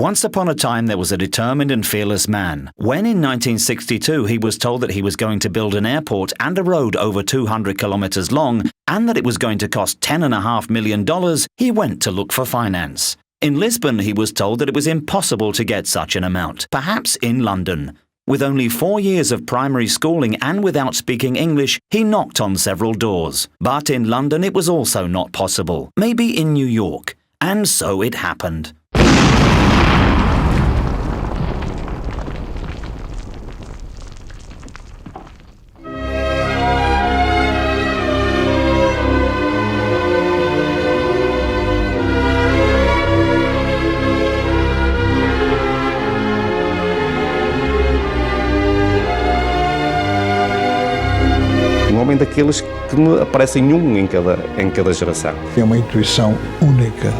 Once upon a time, there was a determined and fearless man. When in 1962 he was told that he was going to build an airport and a road over 200 kilometres long and that it was going to cost $10.5 million, he went to look for finance. In Lisbon, he was told that it was impossible to get such an amount, perhaps in London. With only 4 years of primary schooling and without speaking English, he knocked on several doors. But in London it was also not possible. Maybe in New York. And so it happened. Um homem daqueles que me aparecem em cada geração. É uma intuição única,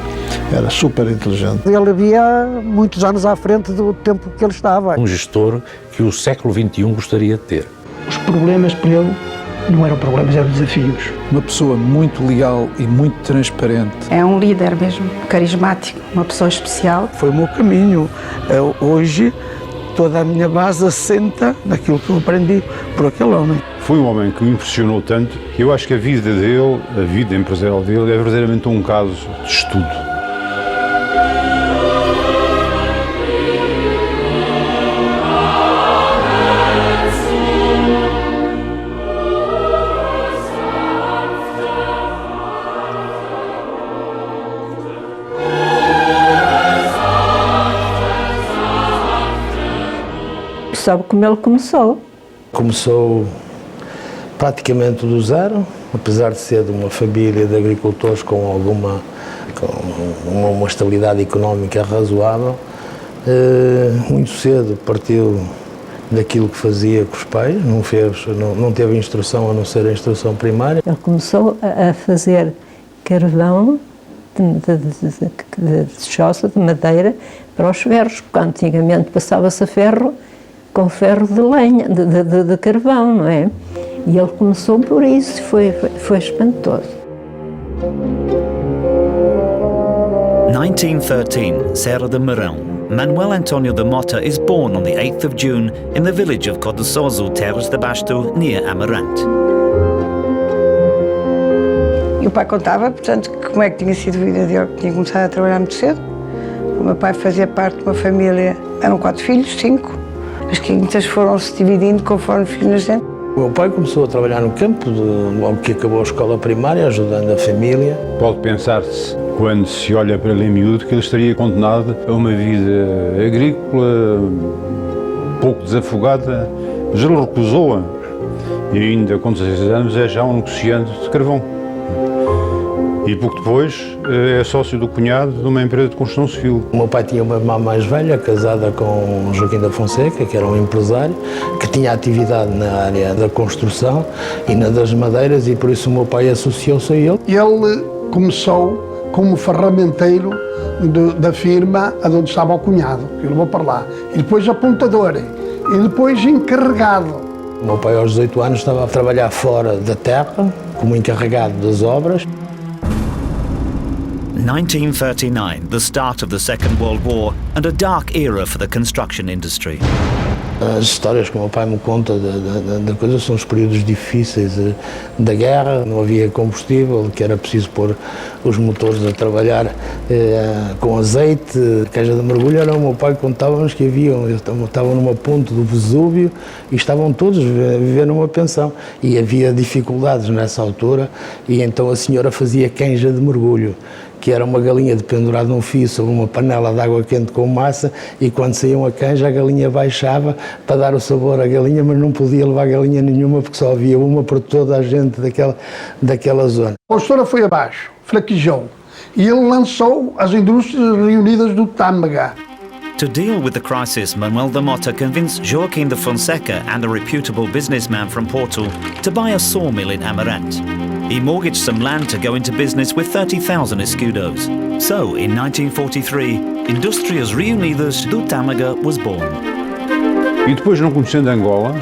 era super inteligente. Ele havia muitos anos à frente do tempo que ele estava. Um gestor que o século XXI gostaria de ter. Os problemas para ele não eram problemas, eram desafios. Uma pessoa muito leal e muito transparente. É um líder mesmo, carismático, uma pessoa especial. Foi o meu caminho. Hoje, toda a minha base assenta naquilo que eu aprendi por aquele homem. Foi um homem que me impressionou tanto que eu acho que a vida dele, a vida empresarial dele, é verdadeiramente um caso de estudo. Sabe como ele começou? Começou praticamente do zero, apesar de ser de uma família de agricultores com uma estabilidade económica razoável. Muito cedo partiu daquilo que fazia com os pais, não teve instrução a não ser a instrução primária. Ele começou a fazer carvão de choça, de madeira, para os ferros, porque antigamente passava-se a ferro com ferro de lenha, de carvão, não é? E ele começou por isso, foi espantoso. 1913, Serra de Marão. Manuel António da Mota is born on the 8th of June in the village of Codeçoso, Terras de Basto, near Amarante. E o pai contava, portanto, como é que tinha sido a vida dele, que tinha começado a trabalhar muito cedo. O meu pai fazia parte de uma família, eram 4 filhos, 5. As quintas foram-se dividindo conforme os filhos nascendo. O meu pai começou a trabalhar no campo, logo que acabou a escola primária, ajudando a família. Pode pensar-se, quando se olha para ele em miúdo, que ele estaria condenado a uma vida agrícola, pouco desafogada, mas ele recusou-a. E ainda com 16 anos é já um negociante de carvão. E pouco depois é sócio do cunhado de uma empresa de construção civil. O meu pai tinha uma irmã mais velha, casada com Joaquim da Fonseca, que era um empresário, que tinha atividade na área da construção e na das madeiras, e por isso o meu pai associou-se a ele. Ele começou como ferramenteiro da firma onde estava o cunhado, que eu levou para lá, e depois apontador, e depois encarregado. O meu pai aos 18 anos estava a trabalhar fora da terra, como encarregado das obras. 1939, the start of the Second World War and a dark era for the construction industry. As histórias que o meu pai me conta da coisa são os períodos difíceis da guerra. Não havia combustível, que era preciso pôr os motores a trabalhar com azeite. A caixa de mergulho era o meu pai que contava-nos que estavam numa ponte do Vesúvio e estavam todos a viver numa pensão. E havia dificuldades nessa altura e então a senhora fazia canja de mergulho, que era uma galinha pendurada num fio sobre uma panela de água quente com massa, e quando saíam a canja a galinha baixava para dar o sabor à galinha, mas não podia levar galinha nenhuma porque só havia uma para toda a gente daquela zona. A postura foi abaixo, fraquejou, e ele lançou as indústrias reunidas do Tâmega. To deal with the crisis, Manuel da Mota convinced Joaquim da Fonseca and a reputable businessman from Porto to buy a sawmill in Amarante. He mortgaged some land to go into business with 30,000 escudos. So, in 1943, Indústrias Reunidas do Tâmega was born. E depois, não conhecendo Angola,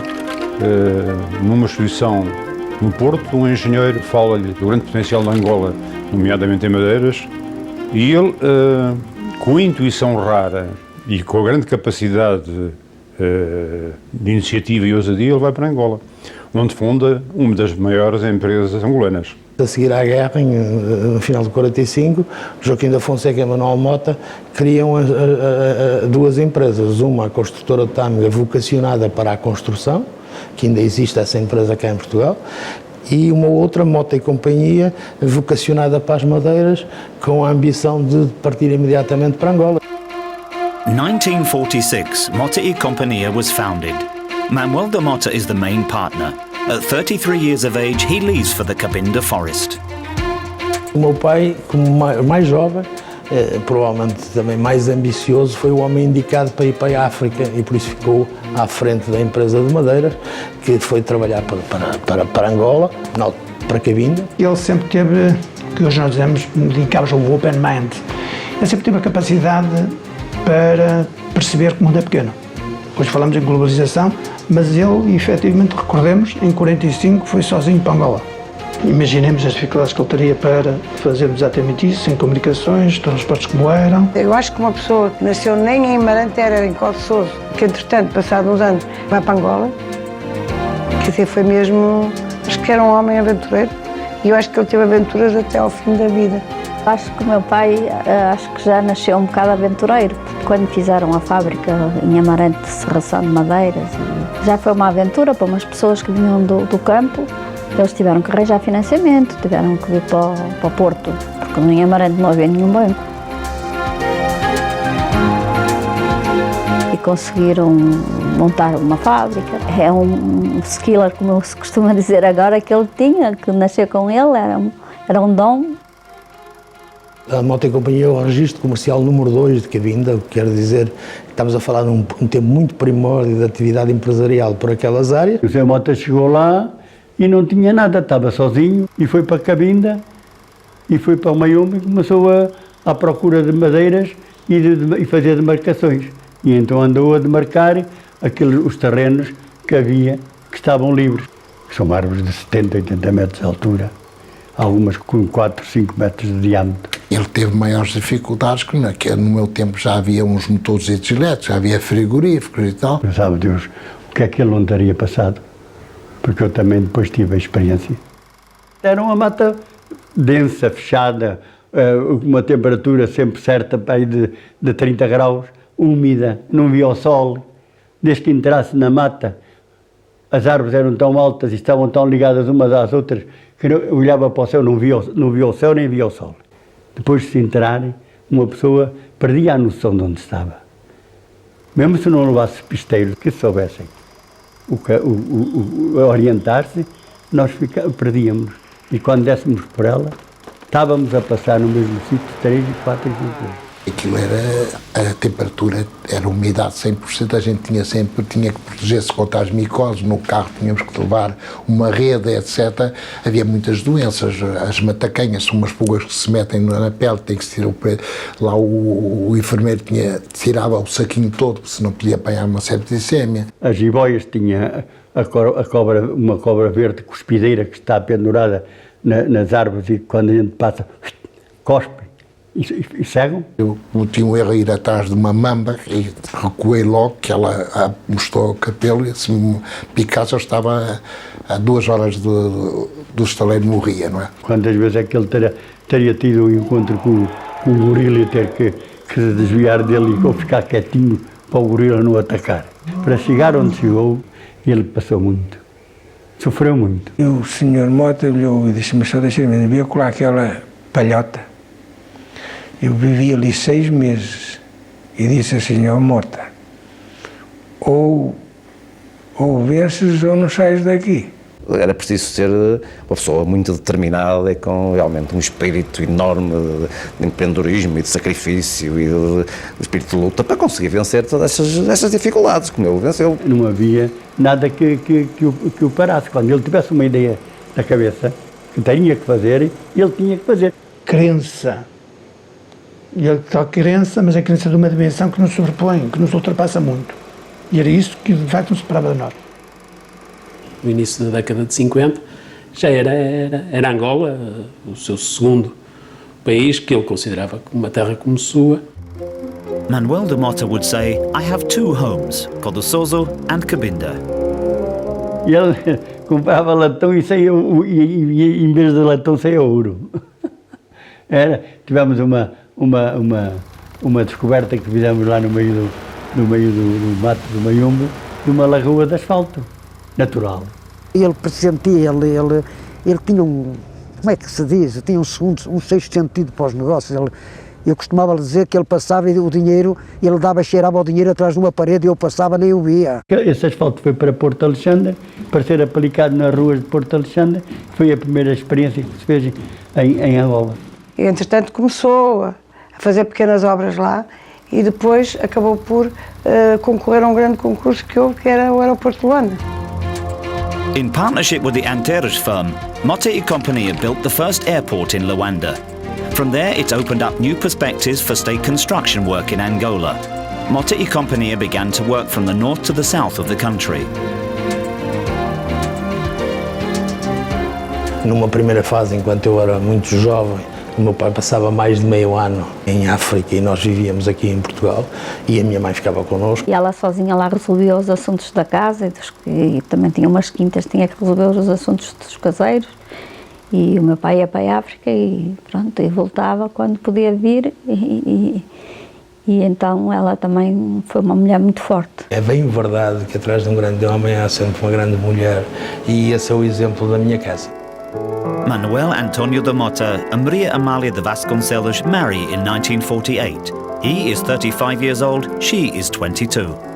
numa exposição no Porto, um engenheiro fala-lhe do grande potencial de Angola, nomeadamente em madeiras, e ele, com a intuição rara E com a grande capacidade de iniciativa e ousadia, ele vai para Angola, onde funda uma das maiores empresas angolanas. A seguir à guerra, no final de 45, Joaquim da Fonseca e Manuel Mota criam duas empresas, uma a construtora de Tâmega vocacionada para a construção, que ainda existe essa empresa cá em Portugal, e uma outra, Mota e Companhia, vocacionada para as madeiras, com a ambição de partir imediatamente para Angola. 1946, Mota e Companhia was founded. Manuel da Mota is the main partner. At 33 years of age, he leaves for the Cabinda Forest. O meu pai, como mais jovem, provavelmente também mais ambicioso, foi o homem indicado para ir para a África e por isso ficou à frente da empresa de madeiras, que foi trabalhar para Angola, não, para Cabinda. Ele sempre teve, que hoje nós dizemos, indicamos o open mind. Ele sempre teve a capacidade para perceber que o mundo é pequeno. Hoje falamos em globalização, mas ele, efetivamente, recordemos, em 45 foi sozinho para Angola. Imaginemos as dificuldades que ele teria para fazermos exatamente isso, sem comunicações, transportes como eram. Eu acho que uma pessoa que nasceu nem em Marante era em Coçoso, que entretanto, passado uns anos, vai para Angola, quer dizer, foi mesmo, acho que era um homem aventureiro e eu acho que ele teve aventuras até ao fim da vida. Acho que o meu pai, acho que já nasceu um bocado aventureiro, porque quando fizeram a fábrica em Amarante de serração de madeiras, já foi uma aventura para umas pessoas que vinham do campo. Eles tiveram que arranjar financiamento, tiveram que vir para o Porto, porque em Amarante não havia nenhum banco. E conseguiram montar uma fábrica. É um skiller, como se costuma dizer agora, que ele tinha, que nasceu com ele, era um dom. A Mota e Companhia é o registro comercial número 2 de Cabinda, o que quer dizer que estamos a falar de um tempo muito primórdio de atividade empresarial por aquelas áreas. O Zé Mota chegou lá e não tinha nada, estava sozinho e foi para Cabinda e foi para o Mayumbe e começou à procura de madeiras e fazer demarcações. E então andou a demarcar os terrenos que havia, que estavam livres. São árvores de 70, 80 metros de altura, algumas com 4, 5 metros de diâmetro. Ele teve maiores dificuldades, que no meu tempo já havia uns motores elétricos, já havia frigoríficos e tal. Mas sabe Deus, o que é que ele não teria passado? Porque eu também depois tive a experiência. Era uma mata densa, fechada, uma temperatura sempre certa, de 30 graus, úmida, não via o sol. Desde que entrasse na mata, as árvores eram tão altas e estavam tão ligadas umas às outras que eu olhava para o céu, não via o céu nem via o sol. Depois de se entrarem, uma pessoa perdia a noção de onde estava. Mesmo se não levasse pisteiros que soubessem orientar-se, nós perdíamos. E quando dessemos por ela, estávamos a passar no mesmo sítio 3, 4 e 5 vezes. Aquilo era, a temperatura, era umidade 100%, a gente tinha que proteger-se contra as micoses, no carro tínhamos que levar uma rede, etc. Havia muitas doenças, as matacanhas, são umas pulgas que se metem na pele, tem que se tirar lá o enfermeiro tirava o saquinho todo, se não podia apanhar uma septicemia. As jiboias tinha uma cobra verde cuspideira que está pendurada nas árvores e quando a gente passa, cospe. E cegam? Eu cometi um erro a ir atrás de uma mamba e recuei logo, que ela mostrou o cabelo e se me picasse eu estava a 2 horas do estaleiro, morria, não é? Quantas vezes é que ele teria tido um encontro com o gorila e ter que se desviar dele ou ficar quietinho para o gorila não atacar? Para chegar onde chegou, ele passou muito, sofreu muito. E o senhor Mota olhou e disse, mas só deixa-me ver com aquela palhota. Eu vivi ali 6 meses e disse assim, ó Mota, ou vences ou não sais daqui. Era preciso ser uma pessoa muito determinada e com realmente um espírito enorme de empreendedorismo e de sacrifício e de espírito de luta para conseguir vencer todas essas dificuldades, como ele venceu. Não havia nada que o parasse. Quando ele tivesse uma ideia na cabeça que tinha que fazer, ele tinha que fazer. Crença. E ele tem crença, mas a crença de uma dimensão que nos sobrepõe, que nos ultrapassa muito. E era isso que de facto nos separava de nós. No início da década de 50, já era Angola, o seu segundo país, que ele considerava uma terra como sua. Manuel de Mota would say, I have two homes, Podososo and Cabinda. E ele comprava latão e saía, e em vez de latão saía ouro. Tivemos uma descoberta que fizemos lá no meio do mato do Maiombo, de uma lagoa de asfalto natural. Ele pressentia, ele tinha como é que se diz? Tinha um sexto sentido para os negócios. Eu costumava dizer que ele passava e o dinheiro, ele cheirava o dinheiro atrás de uma parede e eu passava nem o via. Esse asfalto foi para Porto Alexandre, para ser aplicado nas ruas de Porto Alexandre. Foi a primeira experiência que se fez em Angola. E, entretanto, começou a fazer pequenas obras lá e depois acabou por concorrer a um grande concurso que houve, que era o Aeroporto de Luanda. In partnership with the Antares firm, Mota e Companhia built the first airport in Luanda. From there, it opened up new perspectives for state construction work in Angola. Mota e Companhia began to work from the north to the south of the country. Numa primeira fase, enquanto eu era muito jovem, o meu pai passava mais de meio ano em África e nós vivíamos aqui em Portugal e a minha mãe ficava connosco. E ela sozinha lá resolvia os assuntos da casa e também tinha umas quintas, tinha que resolver os assuntos dos caseiros. E o meu pai ia para a África e pronto, e voltava quando podia vir e então ela também foi uma mulher muito forte. É bem verdade que atrás de um grande homem há sempre uma grande mulher e esse é o exemplo da minha casa. Manuel Antonio de Mota and Maria Amália de Vasconcelos marry in 1948. He is 35 years old, she is 22.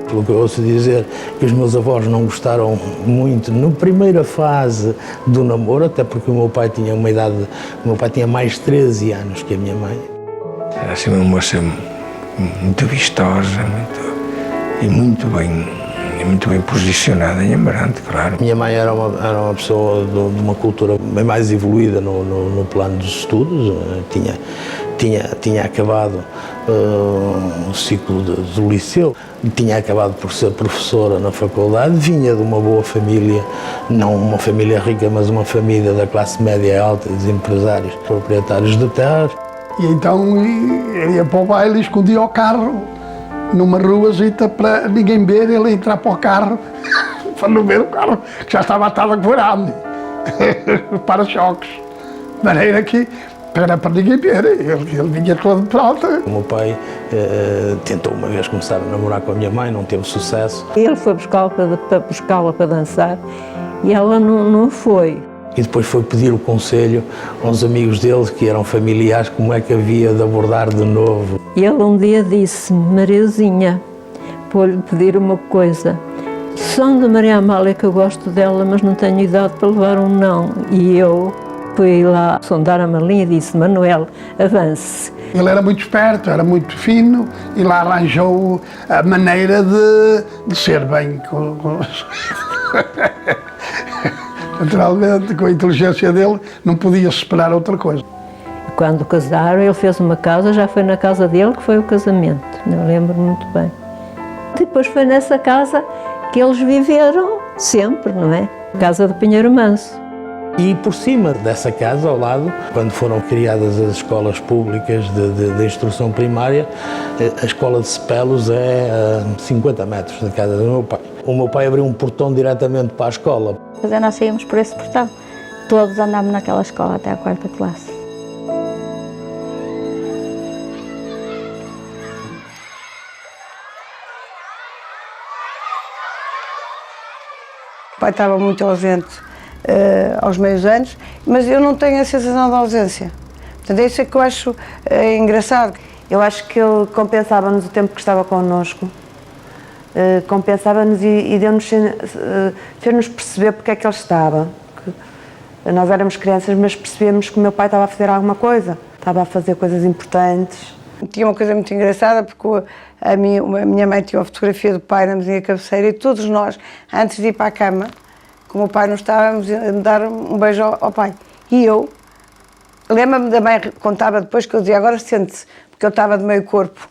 Pelo que eu ouço dizer, que os meus avós não gostaram muito na primeira fase do namoro, até porque o meu pai tinha uma idade, o meu pai tinha mais de 13 anos que a minha mãe. Era assim uma moça muito vistosa, muito bem posicionada em Amarante, claro. Minha mãe era uma pessoa de uma cultura bem mais evoluída no plano dos estudos, tinha acabado o ciclo do liceu, tinha acabado por ser professora na faculdade, vinha de uma boa família, não uma família rica, mas uma família da classe média alta, dos empresários, proprietários de terras. E então ele ia para o baile e escondia o carro numa ruazita para ninguém ver, ele entrar para o carro, para não ver o carro que já estava atado a corante, para-choques, de maneira que era para ninguém ver, ele vinha todo pronto. O meu pai tentou uma vez começar a namorar com a minha mãe, não teve sucesso. Ele foi buscá-la para dançar e ela não foi. E depois foi pedir o conselho aos amigos dele, que eram familiares, como é que havia de abordar de novo. E ele um dia disse, Mariazinha, vou-lhe pedir uma coisa. São de Maria Amália que eu gosto dela, mas não tenho idade para levar um não. E eu fui lá sondar a malinha e disse, Manuel, avance. Ele era muito esperto, era muito fino e lá arranjou a maneira de ser bem com... Naturalmente, com a inteligência dele, não podia esperar outra coisa. Quando casaram, ele fez uma casa, já foi na casa dele que foi o casamento, eu lembro muito bem. Depois foi nessa casa que eles viveram sempre, não é? Casa do Pinheiro Manso. E por cima dessa casa, ao lado, quando foram criadas as escolas públicas de instrução primária, a escola de Cepelos é a 50 metros da casa do meu pai. O meu pai abriu um portão diretamente para a escola. Pois é, nós saímos por esse portão. Todos andámos naquela escola até a 4ª classe. O pai estava muito ausente aos meios anos, mas eu não tenho a sensação de ausência. Portanto, é isso que eu acho engraçado. Eu acho que ele compensava-nos o tempo que estava connosco, compensava-nos e fez-nos perceber porque é que ele estava. Nós éramos crianças, mas percebemos que o meu pai estava a fazer alguma coisa, estava a fazer coisas importantes. Tinha uma coisa muito engraçada, porque a minha mãe tinha uma fotografia do pai na mesinha cabeceira e todos nós, antes de ir para a cama, como o pai não estava, íamos dar um beijo ao pai. E eu, lembro-me da mãe, contava depois que eu dizia, agora sente-se, porque eu estava de meio corpo.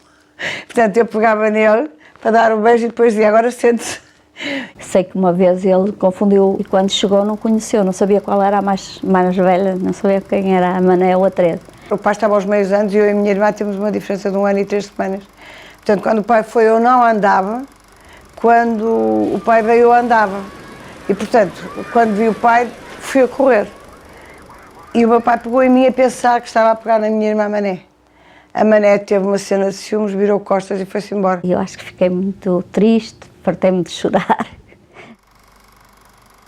Portanto, eu pegava nele para dar um beijo e depois dizia, agora sente-se. Sei que uma vez ele confundiu e quando chegou não conheceu, não sabia qual era a mais velha, não sabia quem era a Manel ou a Teresa. O pai estava aos meios anos e eu e a minha irmã temos uma diferença de 1 ano e 3 semanas. Portanto, quando o pai foi eu não andava, quando o pai veio eu andava. E portanto, quando vi o pai, fui a correr. E o meu pai pegou em mim a pensar que estava a pegar na minha irmã Mané. A Mané teve uma cena de ciúmes, virou costas e foi-se embora. Eu acho que fiquei muito triste, fartei-me de chorar.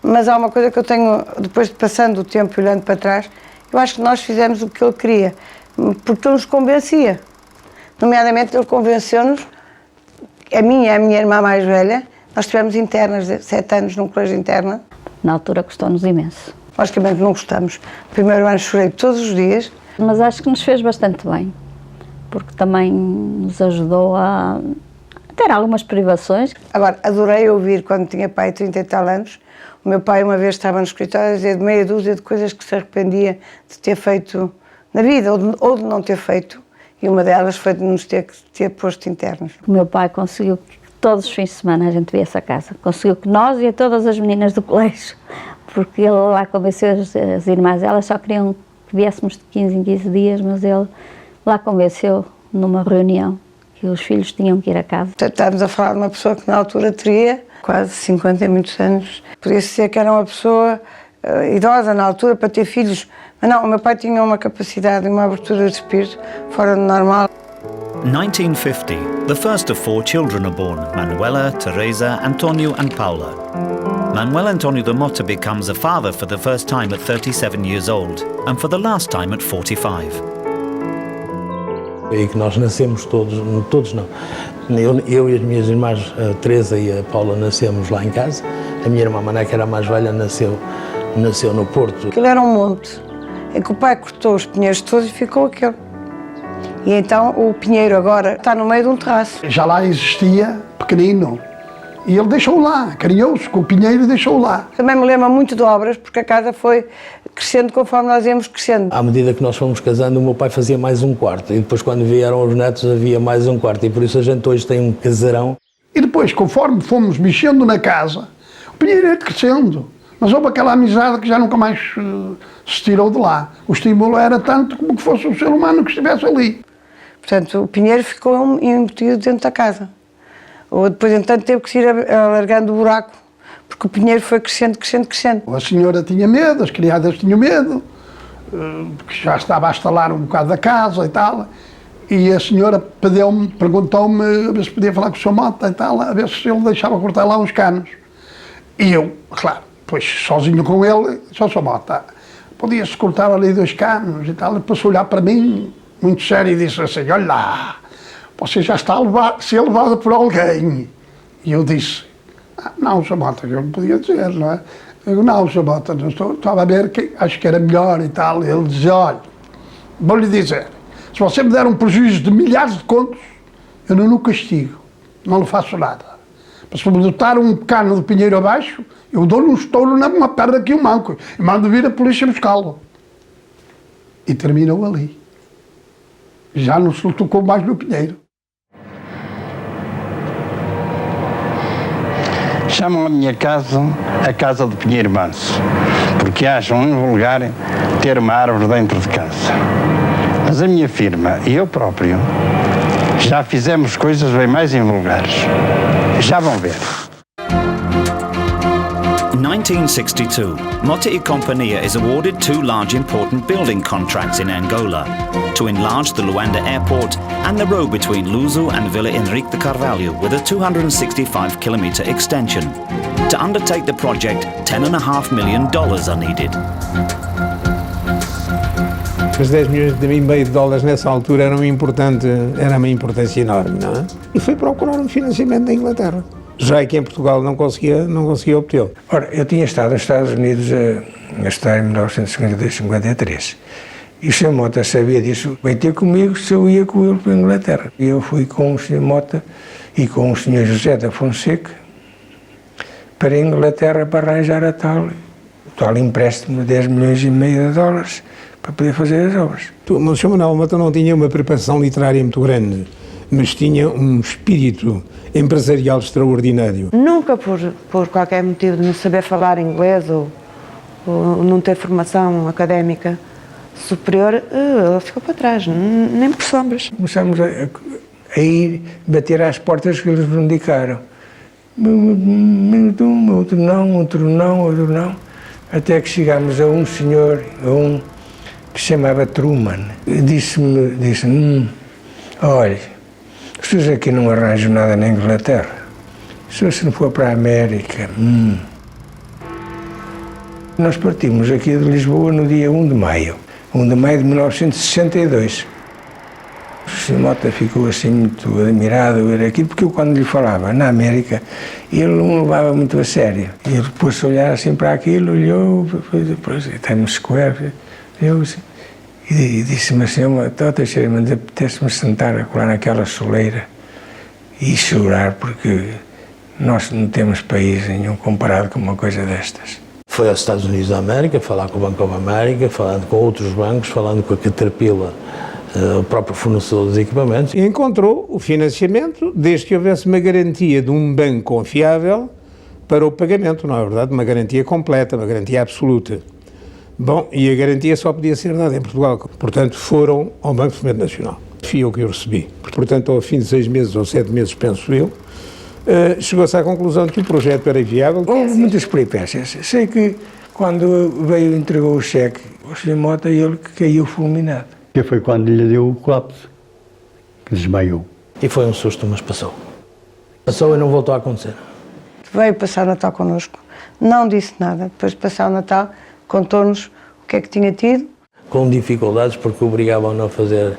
Mas há uma coisa que eu tenho, depois de passando o tempo e olhando para trás, eu acho que nós fizemos o que ele queria, porque ele nos convencia. Nomeadamente, ele convenceu-nos, a minha e a minha irmã mais velha, nós tivemos internas, 7 anos num colégio interna. Na altura custou-nos imenso. Logicamente não gostamos. No primeiro ano chorei todos os dias. Mas acho que nos fez bastante bem, porque também nos ajudou a ter algumas privações. Agora, adorei ouvir, quando tinha pai 30 e tal anos, o meu pai uma vez estava no escritório a dizer de meia dúzia de coisas que se arrependia de ter feito na vida, ou de não ter feito, e uma delas foi de nos ter posto internos. O meu pai conseguiu que todos os fins de semana a gente viesse a casa, conseguiu que nós e a todas as meninas do colégio, porque ele lá convenceu as irmãs, elas só queriam que viéssemos de 15 em 15 dias, mas ele lá convenceu numa reunião que os filhos tinham que ir a casa. Estávamos a falar de uma pessoa que na altura teria quase 50 e muitos anos. Podia-se dizer que era uma pessoa idosa na altura para ter filhos, mas não, o meu pai tinha uma capacidade e uma abertura de espírito fora do normal. 1950, the first of 4 children are born, Manuela, Teresa, Antonio and Paula. Manuel Antonio da Mota becomes a father for the first time at 37 years old and for the last time at 45. É aí que nós nascemos todos não. Eu e as minhas irmãs, a Teresa e a Paula, nascemos lá em casa. A minha irmã Mané, que era a mais velha, nasceu no Porto. Aquilo era um monte, em que o pai cortou os pinheiros todos e ficou aquele. E então o pinheiro agora está no meio de um terraço. Já lá existia, pequenino, e ele deixou lá, carinhou-se com o pinheiro e deixou lá. Também me lembro muito de obras, porque a casa foi crescendo conforme nós íamos crescendo. À medida que nós fomos casando, o meu pai fazia mais um quarto, e depois quando vieram os netos havia mais um quarto, e por isso a gente hoje tem um casarão. E depois, conforme fomos mexendo na casa, o pinheiro ia crescendo, mas houve aquela amizade que já nunca mais se tirou de lá. O estímulo era tanto como que fosse o ser humano que estivesse ali. Portanto, o pinheiro ficou embutido dentro da casa. Ou depois, entanto, teve que se ir alargando o buraco, porque o pinheiro foi crescendo, crescendo, crescendo. A senhora tinha medo, as criadas tinham medo, porque já estava a instalar um bocado da casa e tal, e a senhora perguntou-me a ver se podia falar com o Sr. Mota e tal, a ver se ele deixava cortar lá uns canos. E eu, claro, pois sozinho com ele, Sr. Mota, podia-se cortar ali 2 canos e tal, e depois olhar para mim, muito sério, e disse assim, olha lá, você já está a ser levado por alguém. E eu disse, não, Sr. Mota, eu não podia dizer, não é? Eu digo, não, Sr. Mota, não estava a ver que acho que era melhor e tal. E ele dizia, olha, vou-lhe dizer, se você me der um prejuízo de milhares de contos, eu não o castigo, não lhe faço nada. Mas se me botar um cano de pinheiro abaixo, eu dou-lhe um estouro numa perna que eu manco e mando vir a polícia buscá-lo. E terminou ali. Já não se tocou mais no pinheiro. Chamam a minha casa a Casa do Pinheiro Manso, porque acham invulgar ter uma árvore dentro de casa. Mas a minha firma e eu próprio já fizemos coisas bem mais invulgares. Já vão ver. In 1962, Mota e Companhia is awarded 2 large important building contracts in Angola to enlarge the Luanda airport and the road between Luso and Vila Henrique de Carvalho with a 265-kilometre extension. To undertake the project, $10.5 million are needed. Os 10 milhões e meio de dólares nessa altura era uma importância enorme, não é? E fui procurar um financiamento da Inglaterra. Já que em Portugal não conseguia obtê-lo. Ora, eu tinha estado nos Estados Unidos a estar em 1952-53. E o Sr. Mota sabia disso, veio ter comigo se eu ia com ele para a Inglaterra. E eu fui com o Sr. Mota e com o Sr. José da Fonseca para a Inglaterra para arranjar o tal empréstimo de 10 milhões e meio de dólares para poder fazer as obras. O Sr. Manuel Mota não tinha uma preparação literária muito grande, mas tinha um espírito empresarial extraordinário. Nunca por qualquer motivo de não saber falar inglês ou não ter formação académica, superior, ela ficou para trás, nem por sombras. Começámos a ir bater às portas que eles nos indicaram. Outro não, até que chegámos a um senhor, que se chamava Truman. Disse-me, olha, os senhores aqui não arranjam nada na Inglaterra. Se não for para a América. Nós partimos aqui de Lisboa no dia 1 de maio de 1962. O Sr. Mota ficou assim muito admirado a ver aquilo, porque eu quando lhe falava na América, ele não levava muito a sério. E ele pôs-se a olhar assim para aquilo, olhou, depois Times Square, e disse-me assim, Teixeira, mas apetece-me sentar lá naquela soleira e chorar, porque nós não temos país nenhum comparado com uma coisa destas. Foi aos Estados Unidos da América, falar com o Banco of America, falando com outros bancos, falando com a Caterpillar, o próprio fornecedor dos equipamentos. E encontrou o financiamento, desde que houvesse uma garantia de um banco confiável para o pagamento, não é verdade? Uma garantia completa, uma garantia absoluta. Bom, e a garantia só podia ser dada em Portugal. Portanto, foram ao Banco de Fomento Nacional. Fui eu que eu recebi. Portanto, ao fim de 6 meses ou 7 meses, penso eu, chegou-se à conclusão de que o projeto era viável. Houve muitas peripécias. Sei que quando veio e entregou o cheque ao Sr. Mota, ele que caiu fulminado. Que foi quando lhe deu o colapso, que desmaiou. E foi um susto, mas passou. Passou e não voltou a acontecer. Veio passar o Natal connosco, não disse nada. Depois de passar o Natal, contou-nos o que é que tinha tido. Com dificuldades, porque obrigavam-no a fazer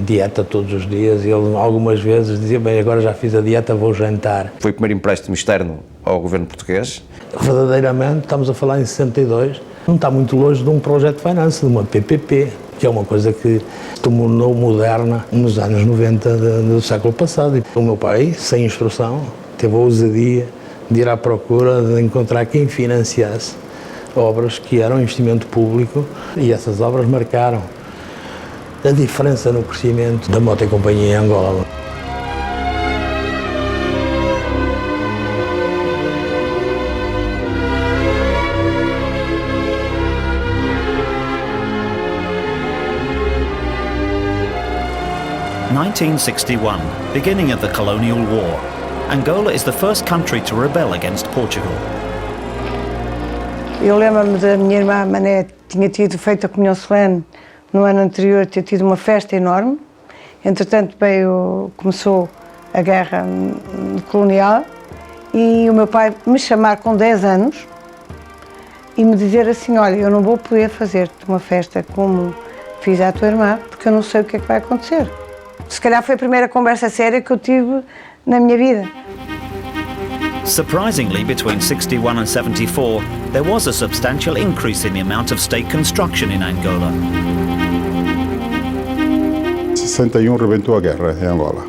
dieta todos os dias, e ele algumas vezes dizia, bem, agora já fiz a dieta, vou jantar. Foi o primeiro empréstimo externo ao governo português. Verdadeiramente, estamos a falar em 62, não está muito longe de um projeto de finance, de uma PPP, que é uma coisa que se tornou moderna nos anos 90 do século passado. E o meu pai, sem instrução, teve a ousadia de ir à procura de encontrar quem financiasse obras que eram investimento público, e essas obras marcaram a diferença no crescimento da Mota e Companhia em Angola. In 1961, beginning of the colonial war. Angola is the first country to rebel against Portugal. Eu lembro-me da minha irmã Mané, tinha tido feito a comunhão solene no ano anterior, tinha tido uma festa enorme. Entretanto começou a guerra colonial e o meu pai me chamar com 10 anos e me dizer assim, olha, eu não vou poder fazer-te uma festa como fiz à tua irmã, porque eu não sei o que é que vai acontecer. Se calhar foi a primeira conversa séria que eu tive na minha vida. Surprisingly, between 61 and 74, there was a substantial increase in the amount of state construction in Angola. Em 61 rebentou a guerra em Angola.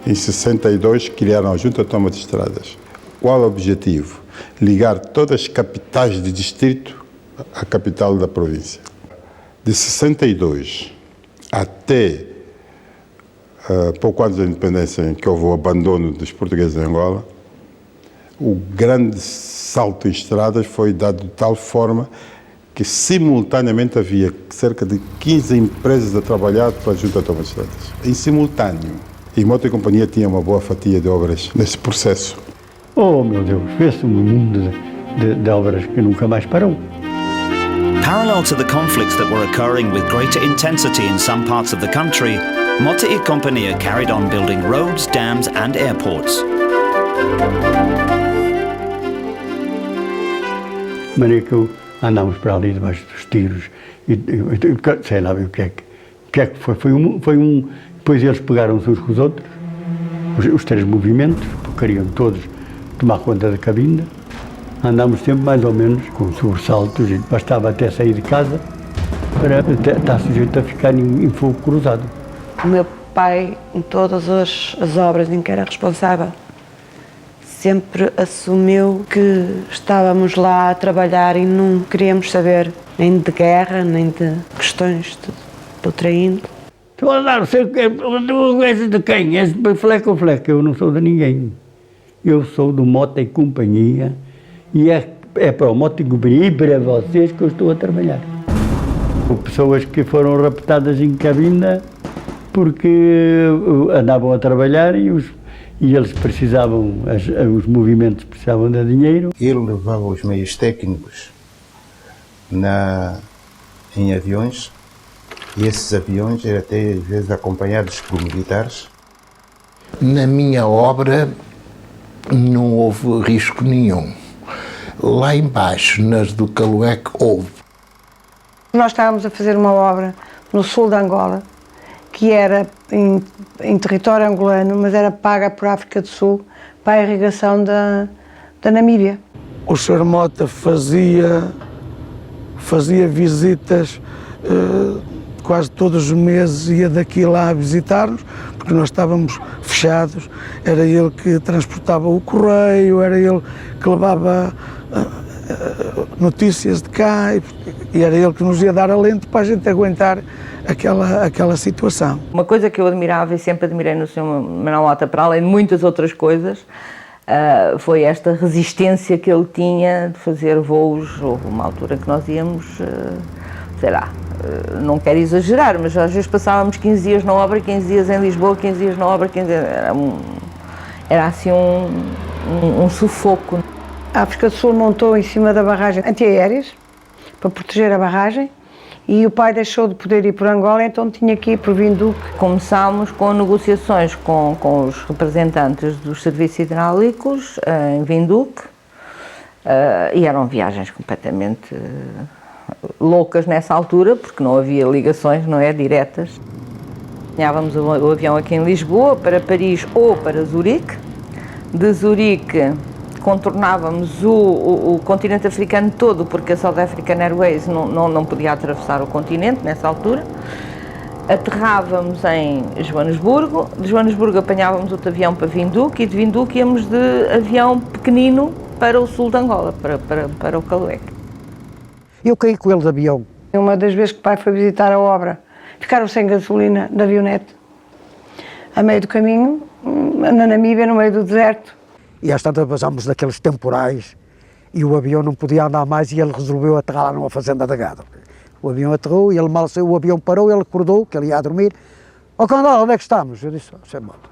Em 62 criaram a Junta de Toma de Estradas. Qual o objetivo? Ligar todas as capitais de distrito à capital da província. De 62 até pouco antes da independência, em que houve o abandono dos portugueses em Angola, o grande salto em estradas foi dado de tal forma que simultaneamente havia cerca de 15 empresas a trabalhar para a Junta de Toma de Estradas. Em simultâneo. E Mota e Companhia tinha uma boa fatia de obras nesse processo. Oh, meu Deus, vê-se um mundo de obras que nunca mais parou. Parallel to the conflicts that were occurring with greater intensity in some parts of the country, Mota e Companhia carried on building roads, dams and airports. De maneira que andámos para ali debaixo dos tiros e sei lá o que é que foi. Depois eles pegaram-se uns com os outros, os 3 movimentos, porque queriam todos tomar conta da cabine. Andámos sempre mais ou menos com sobressaltos e bastava até sair de casa para estar sujeito a ficar em fogo cruzado. O meu pai, em todas as obras em que era responsável, sempre assumiu que estávamos lá a trabalhar e não queríamos saber nem de guerra, nem de questões de outra índole. Tu és de quem? És de fleco ou fleco? Eu não sou de ninguém. Eu sou do Mota e Companhia e é é para o Moto Companhia e para vocês que eu estou a trabalhar. Pessoas que foram raptadas em cabina porque andavam a trabalhar e eles precisavam, os movimentos precisavam de dinheiro. Ele levava os meios técnicos em aviões, e esses aviões eram até às vezes acompanhados por militares. Na minha obra não houve risco nenhum. Lá embaixo, nas do Calueque, houve. Nós estávamos a fazer uma obra no sul de Angola, que era em território angolano, mas era paga por África do Sul para a irrigação da Namíbia. O Sr. Mota fazia visitas quase todos os meses, ia daqui lá a visitar-nos, porque nós estávamos fechados. Era ele que transportava o correio, era ele que levava notícias de cá e era ele que nos ia dar alento para a gente aguentar aquela situação. Uma coisa que eu admirava e sempre admirei no Sr. Manuel Mota, para além de muitas outras coisas, foi esta resistência que ele tinha de fazer voos. Houve uma altura que nós íamos, sei lá, não quero exagerar, mas às vezes passávamos 15 dias na obra, 15 dias em Lisboa, 15 dias na obra, 15 dias, era assim um sufoco. A África do Sul montou em cima da barragem antiaéreas para proteger a barragem e o pai deixou de poder ir por Angola, então tinha que ir por Vinduque. Começámos com negociações com os representantes dos serviços hidráulicos em Vinduque e eram viagens completamente loucas nessa altura, porque não havia ligações, não é, diretas. Apanhávamos o avião aqui em Lisboa para Paris ou para Zurique. De Zurique contornávamos o continente africano todo, porque a South African Airways não podia atravessar o continente nessa altura. Aterrávamos em Joanesburgo, de Joanesburgo apanhávamos outro avião para Vinduque e de Vinduque íamos de avião pequenino para o sul de Angola, para o Calueque. Eu caí com ele de avião. Uma das vezes que o pai foi visitar a obra, ficaram sem gasolina na avionete, a meio do caminho, na Namíbia, no meio do deserto. E às tantas passámos daqueles temporais e o avião não podia andar mais e ele resolveu aterrar lá numa fazenda de gado. O avião aterrou e ele mal saiu, o avião parou, ele acordou, que ele ia a dormir. Ó Candal, onde é que estamos? Eu disse,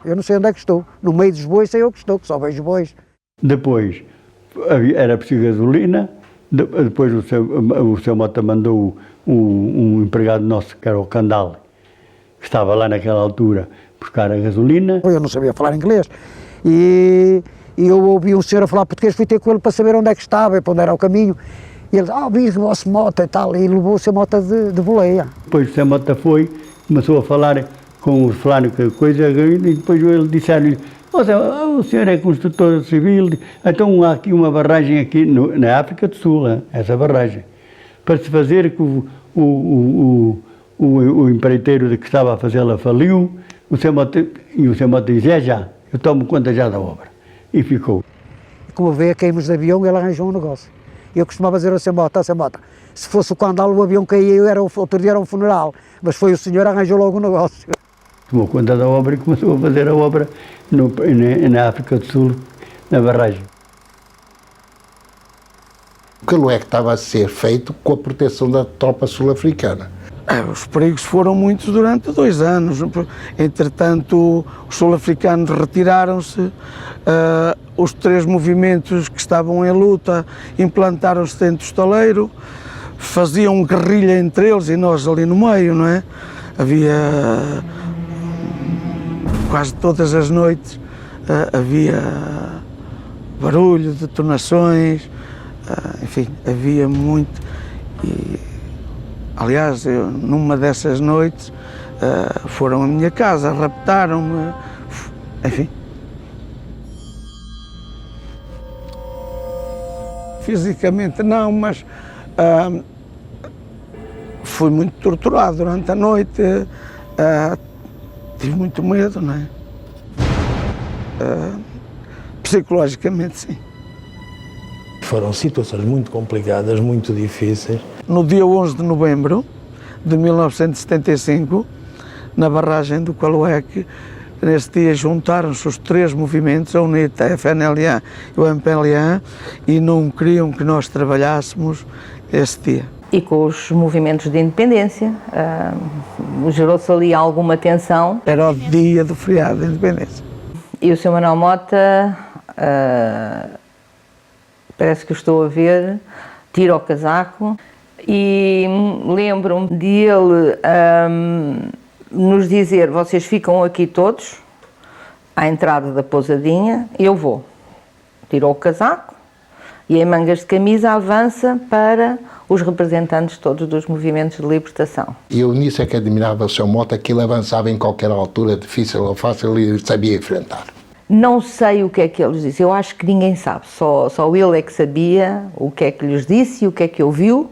eu não sei onde é que estou. No meio dos bois sei eu que estou, que só vejo bois. Depois era preciso gasolina, depois o seu Mota mandou um empregado nosso, que era o Candal, que estava lá naquela altura, buscar a gasolina. Eu não sabia falar inglês e eu ouvi um senhor a falar português, fui ter com ele para saber onde é que estava e para onde era o caminho. E ele, vi o vosso Mota e tal, e levou o seu Mota de boleia. Depois o seu Mota foi, começou a falar com o fulano, coisa, e depois ele disse-lhe, o senhor é construtor civil, então há aqui uma barragem aqui na África do Sul, essa barragem, para se fazer que o empreiteiro que estava a fazê-la faliu, o seu Mota disse, já, eu tomo conta já da obra. E ficou. Como vê, caímos de avião e ele arranjou um negócio. Eu costumava dizer ao seu Mota, se fosse o Candal o avião caía, outro dia era um funeral, mas foi o senhor que arranjou logo o negócio. Tomou conta da obra e começou a fazer a obra na África do Sul, na barragem. O Calueque estava a ser feito com a proteção da tropa sul-africana. Os perigos foram muitos durante 2 anos. Entretanto, os sul-africanos retiraram-se, os 3 movimentos que estavam em luta implantaram-se dentro do estaleiro, faziam guerrilha entre eles e nós ali no meio, não é? Havia quase todas as noites, havia barulho, detonações, enfim, havia muito. Aliás, numa dessas noites, foram à minha casa, raptaram-me, enfim. Fisicamente não, mas fui muito torturado durante a noite, tive muito medo, não é? Psicologicamente, sim. Foram situações muito complicadas, muito difíceis. No dia 11 de novembro de 1975, na barragem do Calueque, Nesse dia juntaram-se os três movimentos, a UNITA, a FNLA e o MPLA, e não queriam que nós trabalhássemos esse dia. E com os movimentos de independência, gerou-se ali alguma tensão. Era o dia do feriado de independência. E o Sr. Manuel Mota, parece que o estou a ver, tira o casaco e lembro-me de ele nos dizer: vocês ficam aqui todos, à entrada da pousadinha, eu vou. Tirou o casaco e em mangas de camisa avança para os representantes todos dos movimentos de libertação. E eu nisso é que admirava o Sr. Mota, que ele avançava em qualquer altura, difícil ou fácil, e sabia enfrentar. Não sei o que é que ele lhes disse, eu acho que ninguém sabe, só ele é que sabia o que é que lhes disse e o que é que ouviu,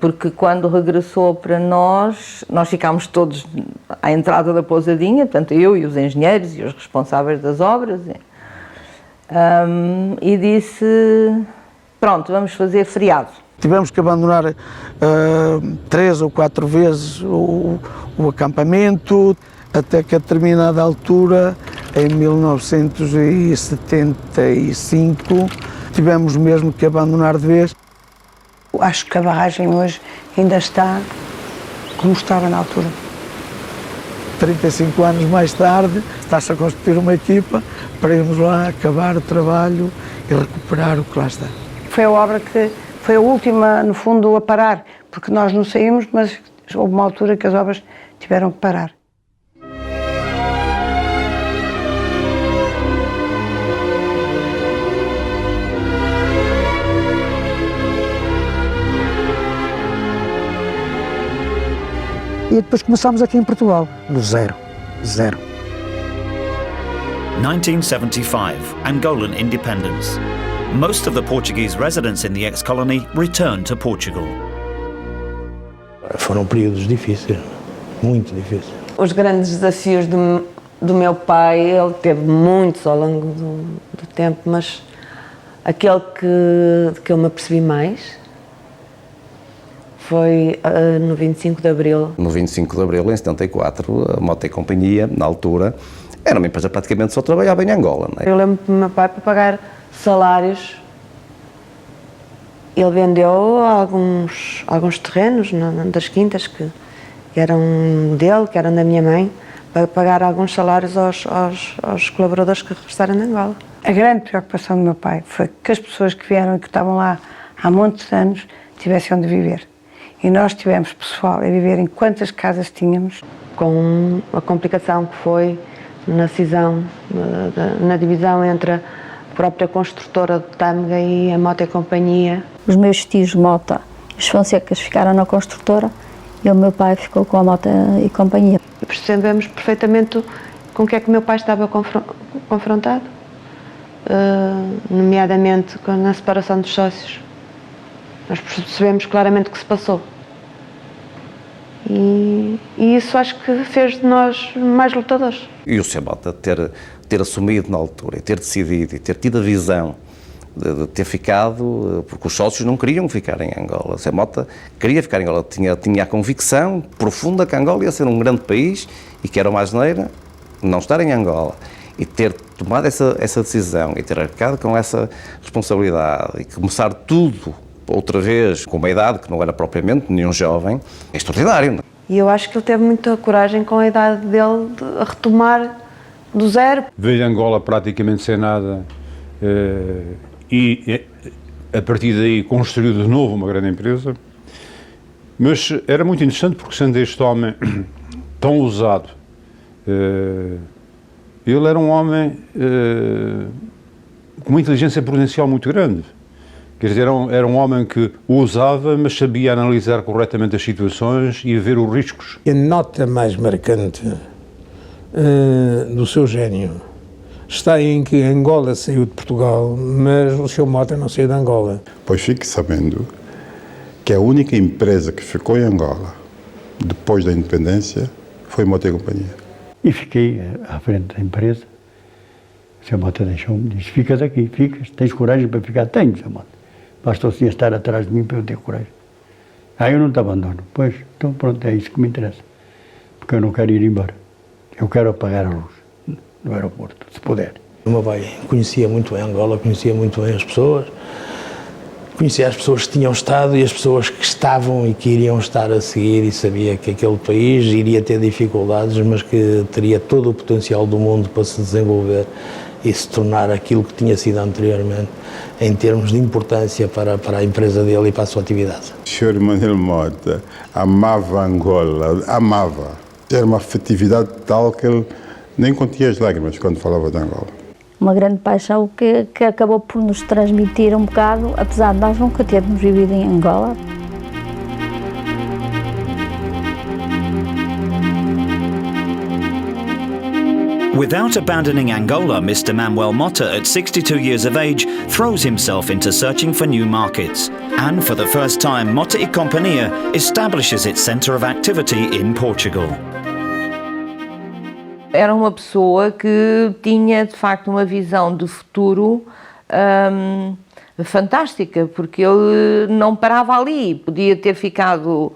porque quando regressou para nós ficámos todos à entrada da pousadinha, portanto eu e os engenheiros e os responsáveis das obras, e disse: pronto, vamos fazer feriado. Tivemos que abandonar 3 ou 4 vezes o acampamento, até que a determinada altura, em 1975, tivemos mesmo que abandonar de vez. Acho que a barragem hoje ainda está como estava na altura. 35 anos mais tarde, está-se a constituir uma equipa para irmos lá acabar o trabalho e recuperar o que lá está. Foi a obra que foi a última, no fundo, a parar, porque nós não saímos, mas houve uma altura que as obras tiveram que parar. E depois começámos aqui em Portugal, no zero. 1975, Angolan independence. Most of the Portuguese residents in the ex-colony returned to Portugal. Foram períodos difíceis, muito difíceis. Os grandes desafios do meu pai, ele teve muitos ao longo do tempo, mas aquele que eu me apercebi mais foi no 25 de Abril. No 25 de Abril, em 74, a Mota e Companhia, na altura, era uma empresa praticamente só trabalhava em Angola. Não é? Eu lembro do meu pai, para pagar salários, ele vendeu alguns terrenos das quintas que eram dele, que eram da minha mãe, para pagar alguns salários aos colaboradores que regressaram de Angola. A grande preocupação do meu pai foi que as pessoas que vieram e que estavam lá há muitos anos tivessem onde viver. E nós tivemos pessoal a viver em quantas casas tínhamos. Com a complicação que foi na cisão, na divisão entre a própria construtora de Tâmega e a Mota e Companhia. Os meus tios Mota, os Fonsecas, ficaram na construtora e o meu pai ficou com a Mota e Companhia. E percebemos perfeitamente com o que é que o meu pai estava confrontado, nomeadamente na separação dos sócios. Nós percebemos claramente o que se passou. E isso acho que fez de nós mais lutadores. E o Sr. Mota ter assumido na altura, e ter decidido, e ter tido a visão de ter ficado, porque os sócios não queriam ficar em Angola. O Sr. Mota queria ficar em Angola, tinha a convicção profunda que Angola ia ser um grande país e que era uma asneira não estar em Angola. E ter tomado essa decisão e ter arcado com essa responsabilidade e começar tudo outra vez, com uma idade que não era propriamente nenhum jovem, é extraordinário. E eu acho que ele teve muita coragem com a idade dele de retomar do zero. Veio Angola praticamente sem nada e a partir daí construiu de novo uma grande empresa. Mas era muito interessante porque, sendo este homem tão ousado, ele era um homem com uma inteligência prudencial muito grande. Quer dizer, era um homem que ousava, mas sabia analisar corretamente as situações e ver os riscos. A nota mais marcante do seu gênio está em que Angola saiu de Portugal, mas o Sr. Mota não saiu de Angola. Pois fique sabendo que a única empresa que ficou em Angola depois da independência foi Mota e Companhia. E fiquei à frente da empresa. O Sr. Mota deixou-me, disse: ficas aqui, tens coragem para ficar? Tenho, Sr. Mota. Basta o senhor estar atrás de mim para eu ter coragem. Eu não te abandono. Pois, então pronto, é isso que me interessa. Porque eu não quero ir embora. Eu quero apagar a luz no aeroporto, se puder. O meu pai conhecia muito bem Angola, conhecia muito bem as pessoas, conhecia as pessoas que tinham estado e as pessoas que estavam e que iriam estar a seguir, e sabia que aquele país iria ter dificuldades, mas que teria todo o potencial do mundo para se desenvolver e se tornar aquilo que tinha sido anteriormente, em termos de importância para a empresa dele e para a sua atividade. O Sr. Manuel Mota amava Angola, amava. Era uma afetividade tal que ele nem contia as lágrimas quando falava de Angola. Uma grande paixão que acabou por nos transmitir um bocado, apesar de nós nunca termos vivido em Angola. Without abandoning Angola, Mr. Manuel Mota, at 62 years of age, throws himself into searching for new markets. And for the first time, Mota e Companhia establishes its centre of activity in Portugal. Era uma pessoa que tinha, de facto, uma visão de futuro fantástica, porque ele não parava ali. Podia ter ficado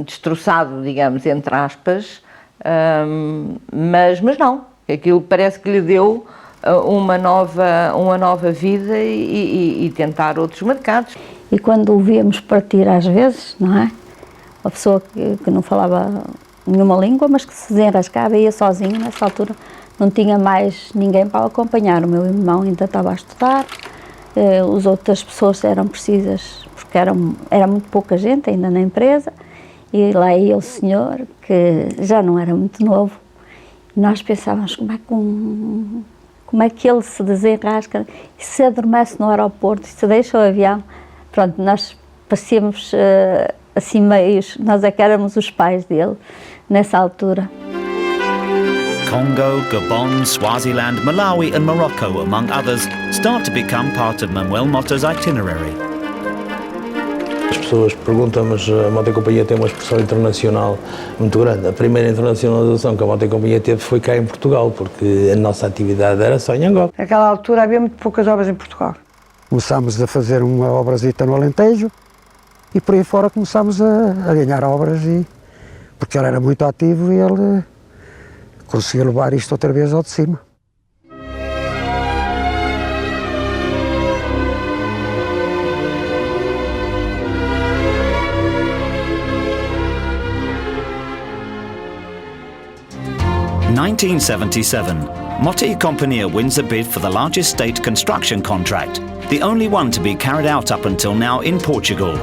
destroçado, digamos, entre aspas, mas não. Aquilo parece que lhe deu uma nova vida e tentar outros mercados. E quando o víamos partir às vezes, não é? Uma pessoa que não falava nenhuma língua, mas que se desenrascava e ia sozinho. Nessa altura não tinha mais ninguém para o acompanhar. O meu irmão ainda estava a estudar, as outras pessoas eram precisas, porque era muito pouca gente ainda na empresa, e lá ia o senhor, que já não era muito novo. Nós pensávamos como é que ele se desenrasca e se adormece no aeroporto e se deixa o avião. Pronto, nós parecíamos assim meios, nós é que éramos os pais dele nessa altura. Congo, Gabon, Swaziland, Malawi and Morocco, among others, start to become part of Manuel Mota's itinerary. As pessoas perguntam, mas a Mota e Companhia tem uma expressão internacional muito grande. A primeira internacionalização que a Mota e Companhia teve foi cá em Portugal, porque a nossa atividade era só em Angola. Naquela altura havia muito poucas obras em Portugal. Começámos a fazer uma obrazita no Alentejo e por aí fora começámos a ganhar obras, porque ele era muito ativo e ele conseguiu levar isto outra vez ao de cima. In 1977, Mota e Companhia wins a bid for the largest state construction contract, the only one to be carried out up until now in Portugal,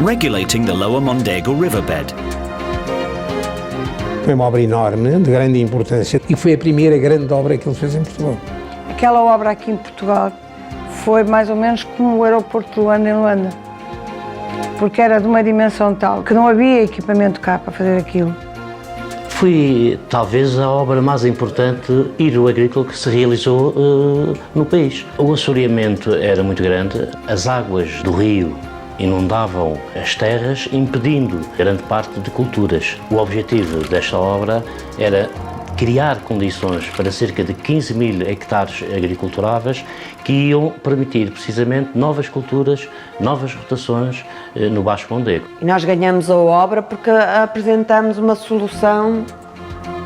regulating the lower Mondego riverbed. Foi uma obra enorme, de grande importância, e foi a primeira grande obra que ele fez em Portugal. Aquela obra aqui em Portugal foi mais ou menos como o aeroporto de Luanda em Luanda, porque era de uma dimensão tal que não havia equipamento cá para fazer aquilo. Foi talvez a obra mais importante hidroagrícola que se realizou no país. O assoreamento era muito grande, as águas do rio inundavam as terras, impedindo grande parte de culturas. O objetivo desta obra era criar condições para cerca de 15 mil hectares agriculturáveis que iam permitir precisamente novas culturas, novas rotações no Baixo Mondego. E nós ganhamos a obra porque apresentamos uma solução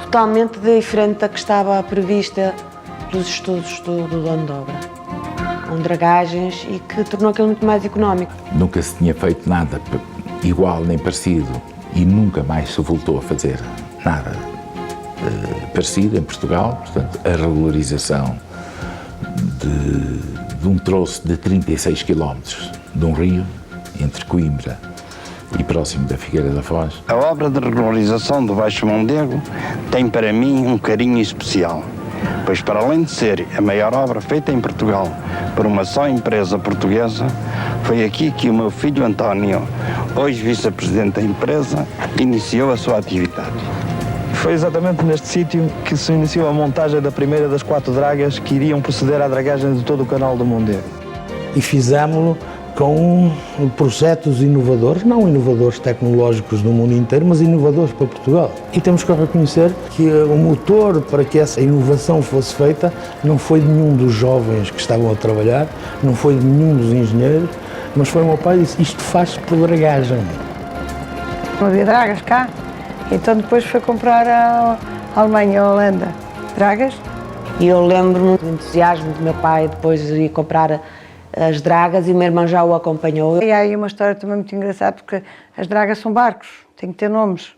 totalmente diferente da que estava prevista pelos estudos do dono da obra, com dragagens, e que tornou aquilo muito mais económico. Nunca se tinha feito nada igual nem parecido e nunca mais se voltou a fazer nada parecido em Portugal. Portanto, a regularização de um troço de 36 km de um rio entre Coimbra e próximo da Figueira da Foz. A obra de regularização do Baixo Mondego tem para mim um carinho especial, pois para além de ser a maior obra feita em Portugal por uma só empresa portuguesa, foi aqui que o meu filho António, hoje vice-presidente da empresa, iniciou a sua atividade. Foi exatamente neste sítio que se iniciou a montagem da primeira das 4 dragas que iriam proceder à dragagem de todo o canal do Mondego. E fizemos-lo com projetos inovadores, não inovadores tecnológicos no mundo inteiro, mas inovadores para Portugal. E temos que reconhecer que o motor para que essa inovação fosse feita não foi de nenhum dos jovens que estavam a trabalhar, não foi de nenhum dos engenheiros, mas foi o meu pai que disse: isto faz por dragagem. Não havia dragas cá, então depois foi comprar Alemanha, Holanda, dragas. E eu lembro-me do entusiasmo do meu pai depois de ir comprar as dragas e o meu irmão já o acompanhou. E há aí uma história também muito engraçada, porque as dragas são barcos, têm que ter nomes.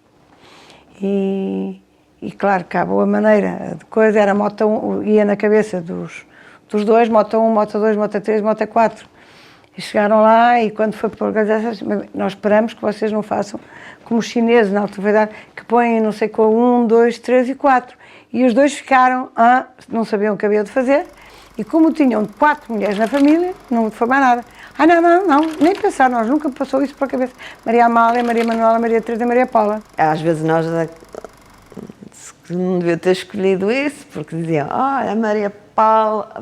E claro, que há boa maneira de coisa, era moto 1, ia na cabeça dos dois, moto 1, moto 2, moto 3, moto 4. E chegaram lá e quando foi para organizar, nós esperamos que vocês não façam como os chineses na altura, que põem não sei qual 1, 2, 3 e 4. E os dois ficaram, não sabiam o que havia de fazer, e como tinham 4 mulheres na família, não foi mais nada. Não, nem pensar, nós nunca passou isso pela cabeça. Maria Amália, Maria Manuela, Maria Teresa e Maria Paula. Às vezes nós não devia ter escolhido isso, porque diziam, olha, a Maria Paula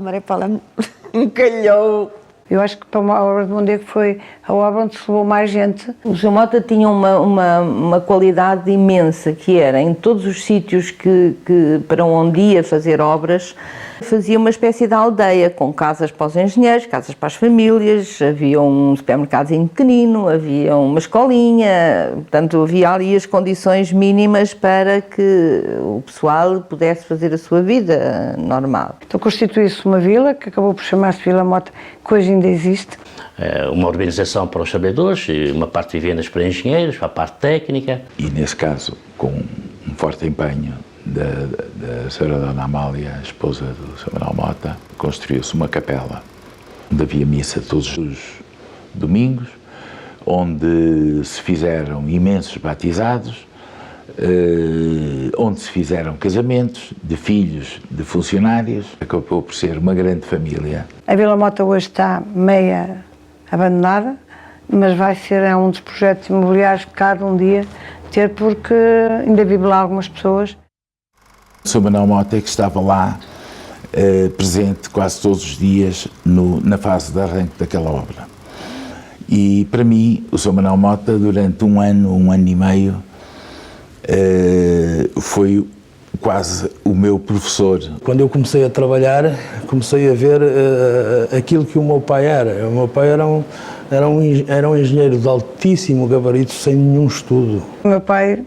me calhou. Eu acho que para uma obra de Mondego foi a obra onde se levou mais gente. O Sr. Mota tinha uma qualidade imensa, que era, em todos os sítios para onde ia fazer obras, fazia uma espécie de aldeia, com casas para os engenheiros, casas para as famílias, havia um supermercadozinho pequenino, havia uma escolinha, portanto havia ali as condições mínimas para que o pessoal pudesse fazer a sua vida normal. Então constituiu-se uma vila, que acabou por chamar-se Vila Mota, que hoje ainda existe. Uma organização para os sabedores, uma parte de vivendas para engenheiros, para a parte técnica. E nesse caso, com um forte empenho da Sra. Dona Amália, a esposa do Sr. Manuel Mota, construiu-se uma capela onde havia missa todos os domingos, onde se fizeram imensos batizados, onde se fizeram casamentos de filhos de funcionários. Acabou por ser uma grande família. A Vila Mota hoje está meia abandonada, mas vai ser um dos projetos imobiliários que cabe um dia ter, porque ainda vivem lá algumas pessoas. O Sr. Manuel Mota é que estava lá, presente quase todos os dias na fase de arranque daquela obra. E para mim, o Sr. Manuel Mota, durante um ano e meio, foi quase o meu professor. Quando eu comecei a trabalhar, comecei a ver aquilo que o meu pai era. O meu pai era um engenheiro de altíssimo gabarito, sem nenhum estudo. O meu pai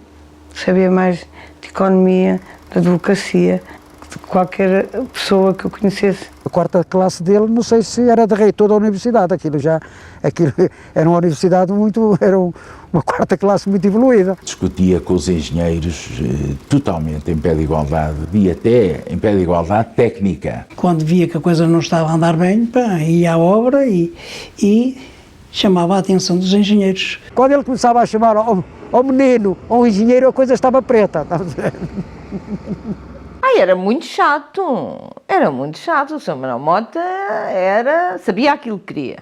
sabia mais de economia, de advocacia, de qualquer pessoa que eu conhecesse. A quarta classe dele, não sei se era de reitor da universidade, aquilo era uma universidade era uma quarta classe muito evoluída. Discutia com os engenheiros totalmente em pé de igualdade e até em pé de igualdade técnica. Quando via que a coisa não estava a andar bem, ia à obra e chamava a atenção dos engenheiros. Quando ele começava a chamar ao menino, ao engenheiro, a coisa estava preta. Era muito chato, o Sr. Manuel Mota sabia aquilo que queria.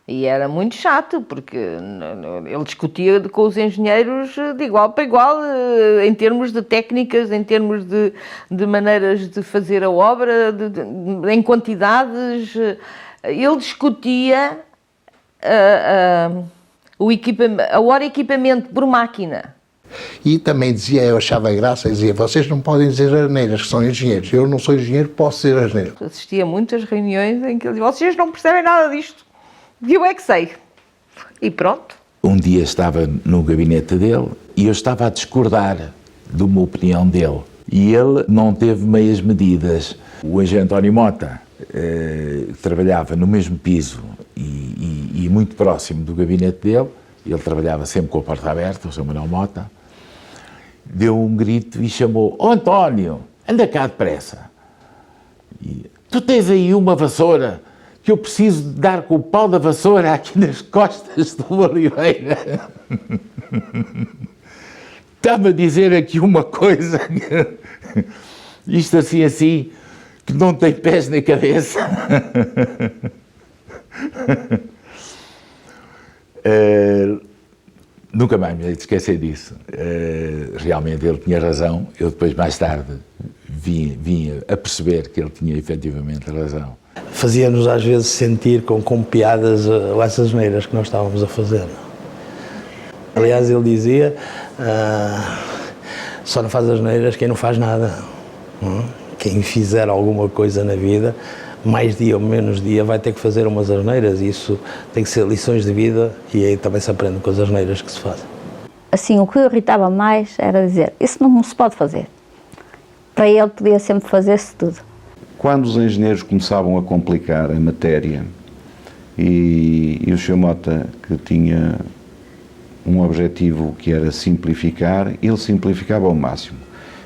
E era muito chato, porque ele discutia com os engenheiros de igual para igual, em termos de técnicas, em termos de maneiras de fazer a obra, em quantidades. Ele discutia a hora equipamento por máquina. E também dizia, eu achava graça, dizia, vocês não podem dizer asneiras, que são engenheiros. Eu não sou engenheiro, posso ser asneiro. Assistia a muitas reuniões em que ele dizia, vocês não percebem nada disto, e eu é que sei. E pronto. Um dia estava no gabinete dele e eu estava a discordar de uma opinião dele. E ele não teve meias medidas. O engenheiro António Mota trabalhava no mesmo piso e muito próximo do gabinete dele. Ele trabalhava sempre com a porta aberta, o Sr. Manuel Mota. Deu um grito e chamou, António, anda cá depressa. Tu tens aí uma vassoura que eu preciso de dar com o pau da vassoura aqui nas costas do Oliveira. Está-me a dizer aqui uma coisa, isto assim, que não tem pés nem cabeça. Nunca mais me hei de esquecer disso. Realmente ele tinha razão. Eu depois, mais tarde, vinha a perceber que ele tinha efetivamente razão. Fazia-nos às vezes sentir com piadas essas asneiras que nós estávamos a fazer. Aliás, ele dizia, só não faz asneiras quem não faz nada. Quem fizer alguma coisa na vida, mais dia ou menos dia, vai ter que fazer umas asneiras. Isso tem que ser lições de vida e aí também se aprende com as asneiras que se fazem. Assim, o que o irritava mais era dizer, isso não se pode fazer. para ele podia sempre fazer-se tudo. Quando os engenheiros começavam a complicar a matéria e o Sr. Mota, que tinha um objetivo que era simplificar, ele simplificava ao máximo.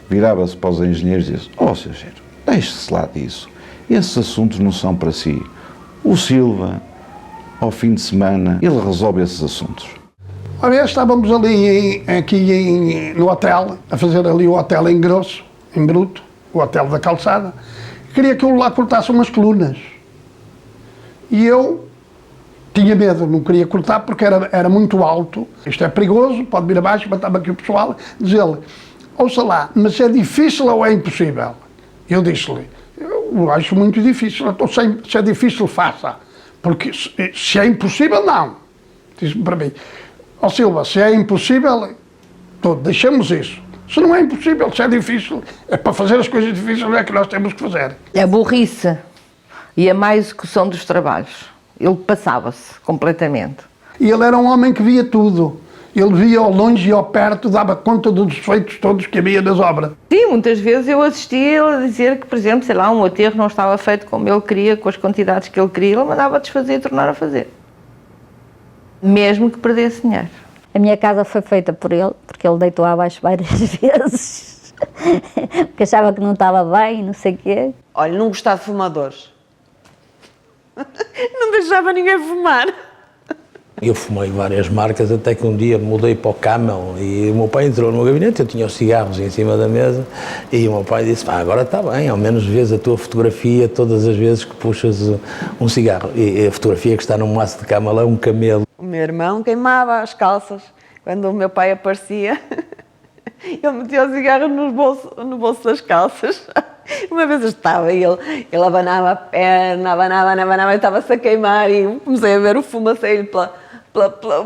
Virava-se para os engenheiros e dizia: ó, Sr. Engenheiro, deixe-se lá disso, esses assuntos não são para si. O Silva, ao fim de semana, ele resolve esses assuntos. Uma vez estávamos ali no hotel, a fazer ali o hotel em grosso, em bruto, o hotel da calçada. Queria que eu lá cortasse umas colunas. E eu tinha medo, não queria cortar porque era muito alto. Isto é perigoso, pode vir abaixo, matava aqui o pessoal. Diz-lhe: ouça lá, mas é difícil ou é impossível? Eu disse-lhe: eu acho muito difícil, então se é difícil, faça. Porque se é impossível, não. Disse-me para mim: ó Silva, se é impossível, deixamos isso. Se não é impossível, se é difícil, é para fazer as coisas difíceis, não é que nós temos que fazer. A burrice e a má execução dos trabalhos. Ele passava-se completamente. E ele era um homem que via tudo. Ele via ao longe e ao perto, dava conta dos defeitos todos que havia nas obras. Sim, muitas vezes eu assistia ele a dizer que, por exemplo, sei lá, um aterro não estava feito como ele queria, com as quantidades que ele queria, ele mandava desfazer e tornar a fazer. Mesmo que perdesse dinheiro. A minha casa foi feita por ele, porque ele deitou abaixo várias vezes, porque achava que não estava bem, não sei o quê. Olha, não gostava de fumadores. Não deixava ninguém fumar. Eu fumei várias marcas até que um dia mudei para o Camel e o meu pai entrou no meu gabinete, eu tinha os cigarros em cima da mesa e o meu pai disse: agora está bem, ao menos vês a tua fotografia todas as vezes que puxas um cigarro. E a fotografia que está no maço de Camel é um camelo. O meu irmão queimava as calças quando o meu pai aparecia. Ele metia o cigarro no bolso das calças. Uma vez eu estava e ele abanava a perna, abanava, e estava-se a queimar e comecei a ver o fumo a sair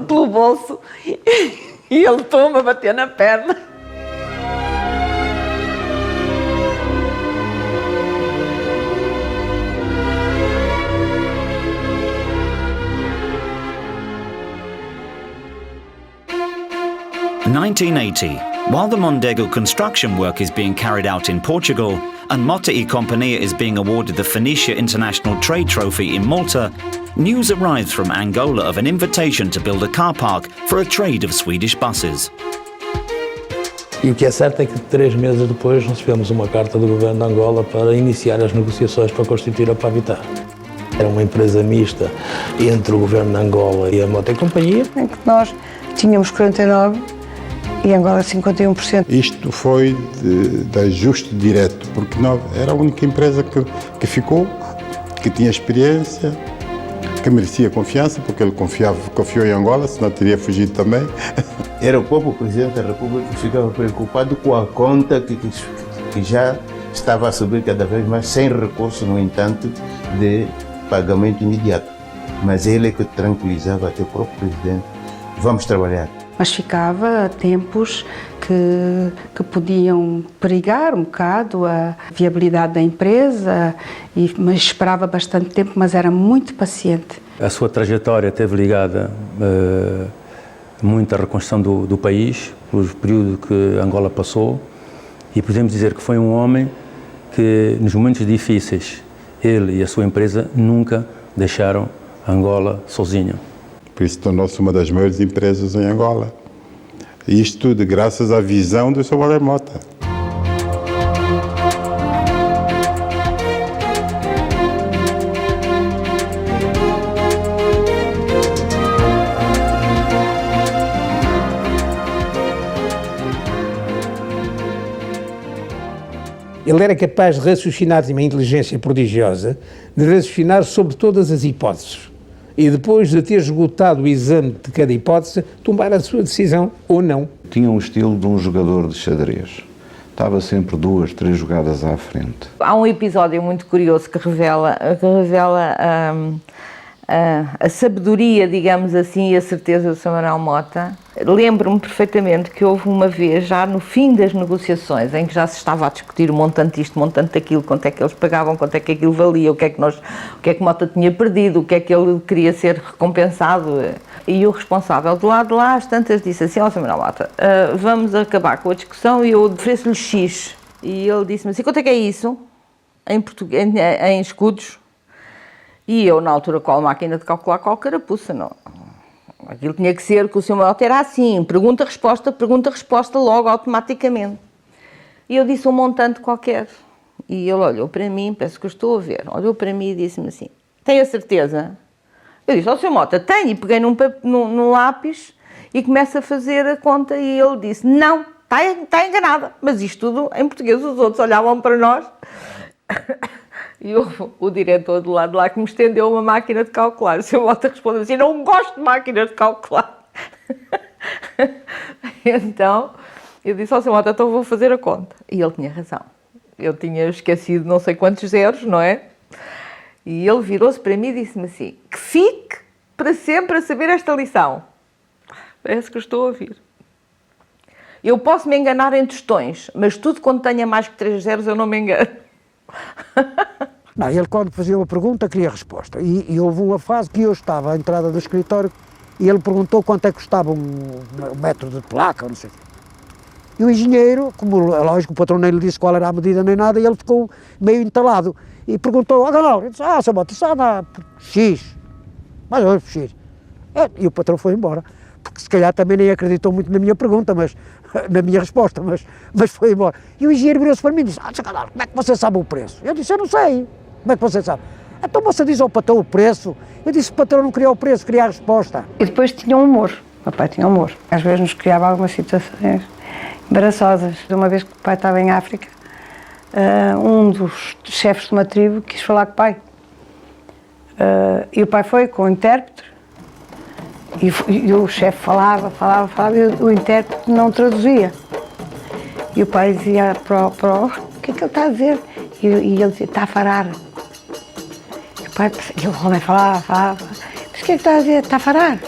pelo bolso e ele toma a bater na perna. In 1980, while the Mondego construction work is being carried out in Portugal and Mota e Companhia is being awarded the Phoenicia International Trade Trophy in Malta, news arrives from Angola of an invitation to build a car park for a trade of Swedish buses. E o que é certo é que 3 meses depois recebemos uma carta do governo de Angola para iniciar as negociações para constituir a Pavitar. Era uma empresa mista entre o governo de Angola e a Mota e Companhia. Em que nós tínhamos 49% e Angola 51%. Isto foi de ajuste direto, porque era a única empresa que ficou, que tinha experiência, que merecia confiança, porque ele confiou em Angola, senão teria fugido também. Era o próprio Presidente da República que ficava preocupado com a conta que já estava a subir cada vez mais, sem recurso, no entanto, de pagamento imediato. Mas ele é que tranquilizava até o próprio Presidente: vamos trabalhar. Mas ficava tempos que podiam perigar um bocado a viabilidade da empresa, mas esperava bastante tempo, mas era muito paciente. A sua trajetória esteve ligada muito à reconstrução do país, pelo período que Angola passou, e podemos dizer que foi um homem que, nos momentos difíceis, ele e a sua empresa nunca deixaram Angola sozinho. Por isso tornou-se uma das maiores empresas em Angola. E isto tudo graças à visão do Sr. Walter Mota. Ele era capaz de raciocinar, tinha uma inteligência prodigiosa, de raciocinar sobre todas as hipóteses. E depois de ter esgotado o exame de cada hipótese, tomar a sua decisão ou não. Tinha um estilo de um jogador de xadrez. Estava sempre 2, 3 jogadas à frente. Há um episódio muito curioso que revela a sabedoria, digamos assim, e a certeza do Sr. Manuel Mota. Lembro-me perfeitamente que houve uma vez, já no fim das negociações, em que já se estava a discutir o montante disto, o montante daquilo, quanto é que eles pagavam, quanto é que aquilo valia, o que é que Mota tinha perdido, o que é que ele queria ser recompensado. E o responsável do lado de lá, às tantas, disse assim: ó, Sr. Manuel Mota, vamos acabar com a discussão e eu ofereço-lhe X. e ele disse-me assim, quanto é que é isso? Em português, em escudos. E eu, na altura, com a máquina de calcular, qual carapuça, não. Aquilo tinha que ser, que o Sr. Mota era assim, pergunta-resposta, logo, automaticamente. E eu disse um montante qualquer. E ele olhou para mim, penso que eu estou a ver, olhou para mim e disse-me assim, tem a certeza? Eu disse, Sr. Mota, tenho, e peguei num lápis e começo a fazer a conta, e ele disse, não, está enganada, mas isto tudo em português, os outros olhavam para nós. E o diretor do lado de lá que me estendeu uma máquina de calcular, o Sr. Mota respondeu assim, não gosto de máquinas de calcular. Então, eu disse ao Sr. Mota, então vou fazer a conta. E ele tinha razão. Eu tinha esquecido não sei quantos zeros, não é? E ele virou-se para mim e disse-me assim, que fique para sempre a saber esta lição. Parece que eu estou a ouvir. Eu posso me enganar em tostões, mas tudo quando tenha mais que 3 zeros eu não me engano. Não, ele quando fazia uma pergunta queria resposta. E houve uma fase que eu estava à entrada do escritório e ele perguntou quanto é que custava um metro de placa, ou não sei o quê. E o engenheiro, como é lógico, o patrão nem lhe disse qual era a medida nem nada, e ele ficou meio entalado. E perguntou, ele disse, Sr. Mota, isso anda X. Mas eu X. E o patrão foi embora. Porque se calhar também nem acreditou muito na minha pergunta, na minha resposta, mas foi embora. E o engenheiro virou-se para mim e disse, como é que você sabe o preço? Eu disse, eu não sei. Como é que você sabe? Então você diz ao patrão o preço. Eu disse, o patrão não queria o preço, queria a resposta. E depois tinha um humor. O papai tinha humor. Às vezes nos criava algumas situações embaraçosas. Uma vez que o pai estava em África, um dos chefes de uma tribo quis falar com o pai. E o pai foi com o intérprete. E o chefe falava, e o intérprete não traduzia. E o pai dizia para o que é que ele está a dizer? E ele dizia, está a farar. E o homem falava, mas o que é que está a dizer? Está a farar.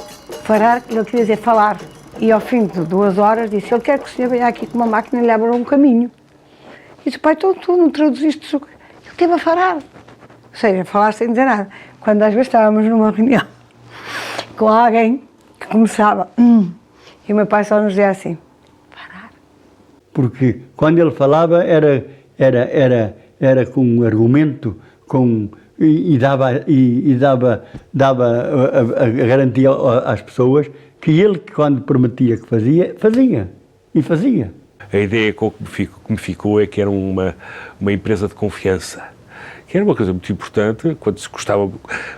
Farar, ele queria dizer falar. E ao fim de 2 horas disse, ele quer que o senhor venha aqui com uma máquina e lhe abra um caminho. E disse, pai, tu não traduziste. Ele teve a falar. Ou seja, falar sem dizer nada. Quando às vezes estávamos numa reunião com alguém que começava, e o meu pai só nos dizia assim, parar. Porque quando ele falava era com um argumento, e dava a garantia às pessoas que ele, quando prometia que fazia, e fazia. A ideia que me ficou é que era uma empresa de confiança, que era uma coisa muito importante, quando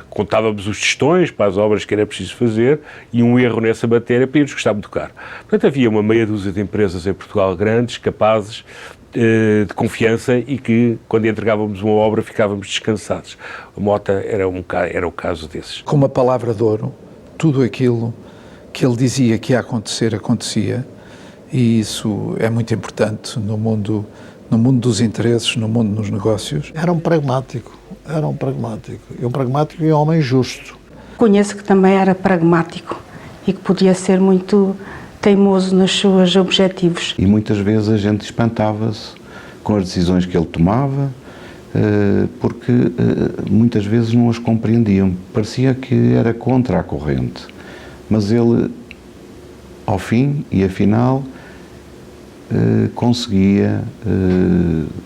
contávamos os testões para as obras que era preciso fazer, e um erro nessa matéria para nos custar muito caro. Portanto, havia uma meia dúzia de empresas em Portugal grandes, capazes, de confiança, e que, quando entregávamos uma obra, ficávamos descansados. A Mota era o caso desses. Com uma palavra de ouro, tudo aquilo que ele dizia que ia acontecer, acontecia, e isso é muito importante no mundo dos interesses, no mundo dos negócios. Era um pragmático, e um homem justo. Conheço que também era pragmático e que podia ser muito teimoso nos seus objetivos. E muitas vezes a gente espantava-se com as decisões que ele tomava, porque muitas vezes não as compreendiam. Parecia que era contra a corrente. Mas ele, ao fim e afinal, conseguia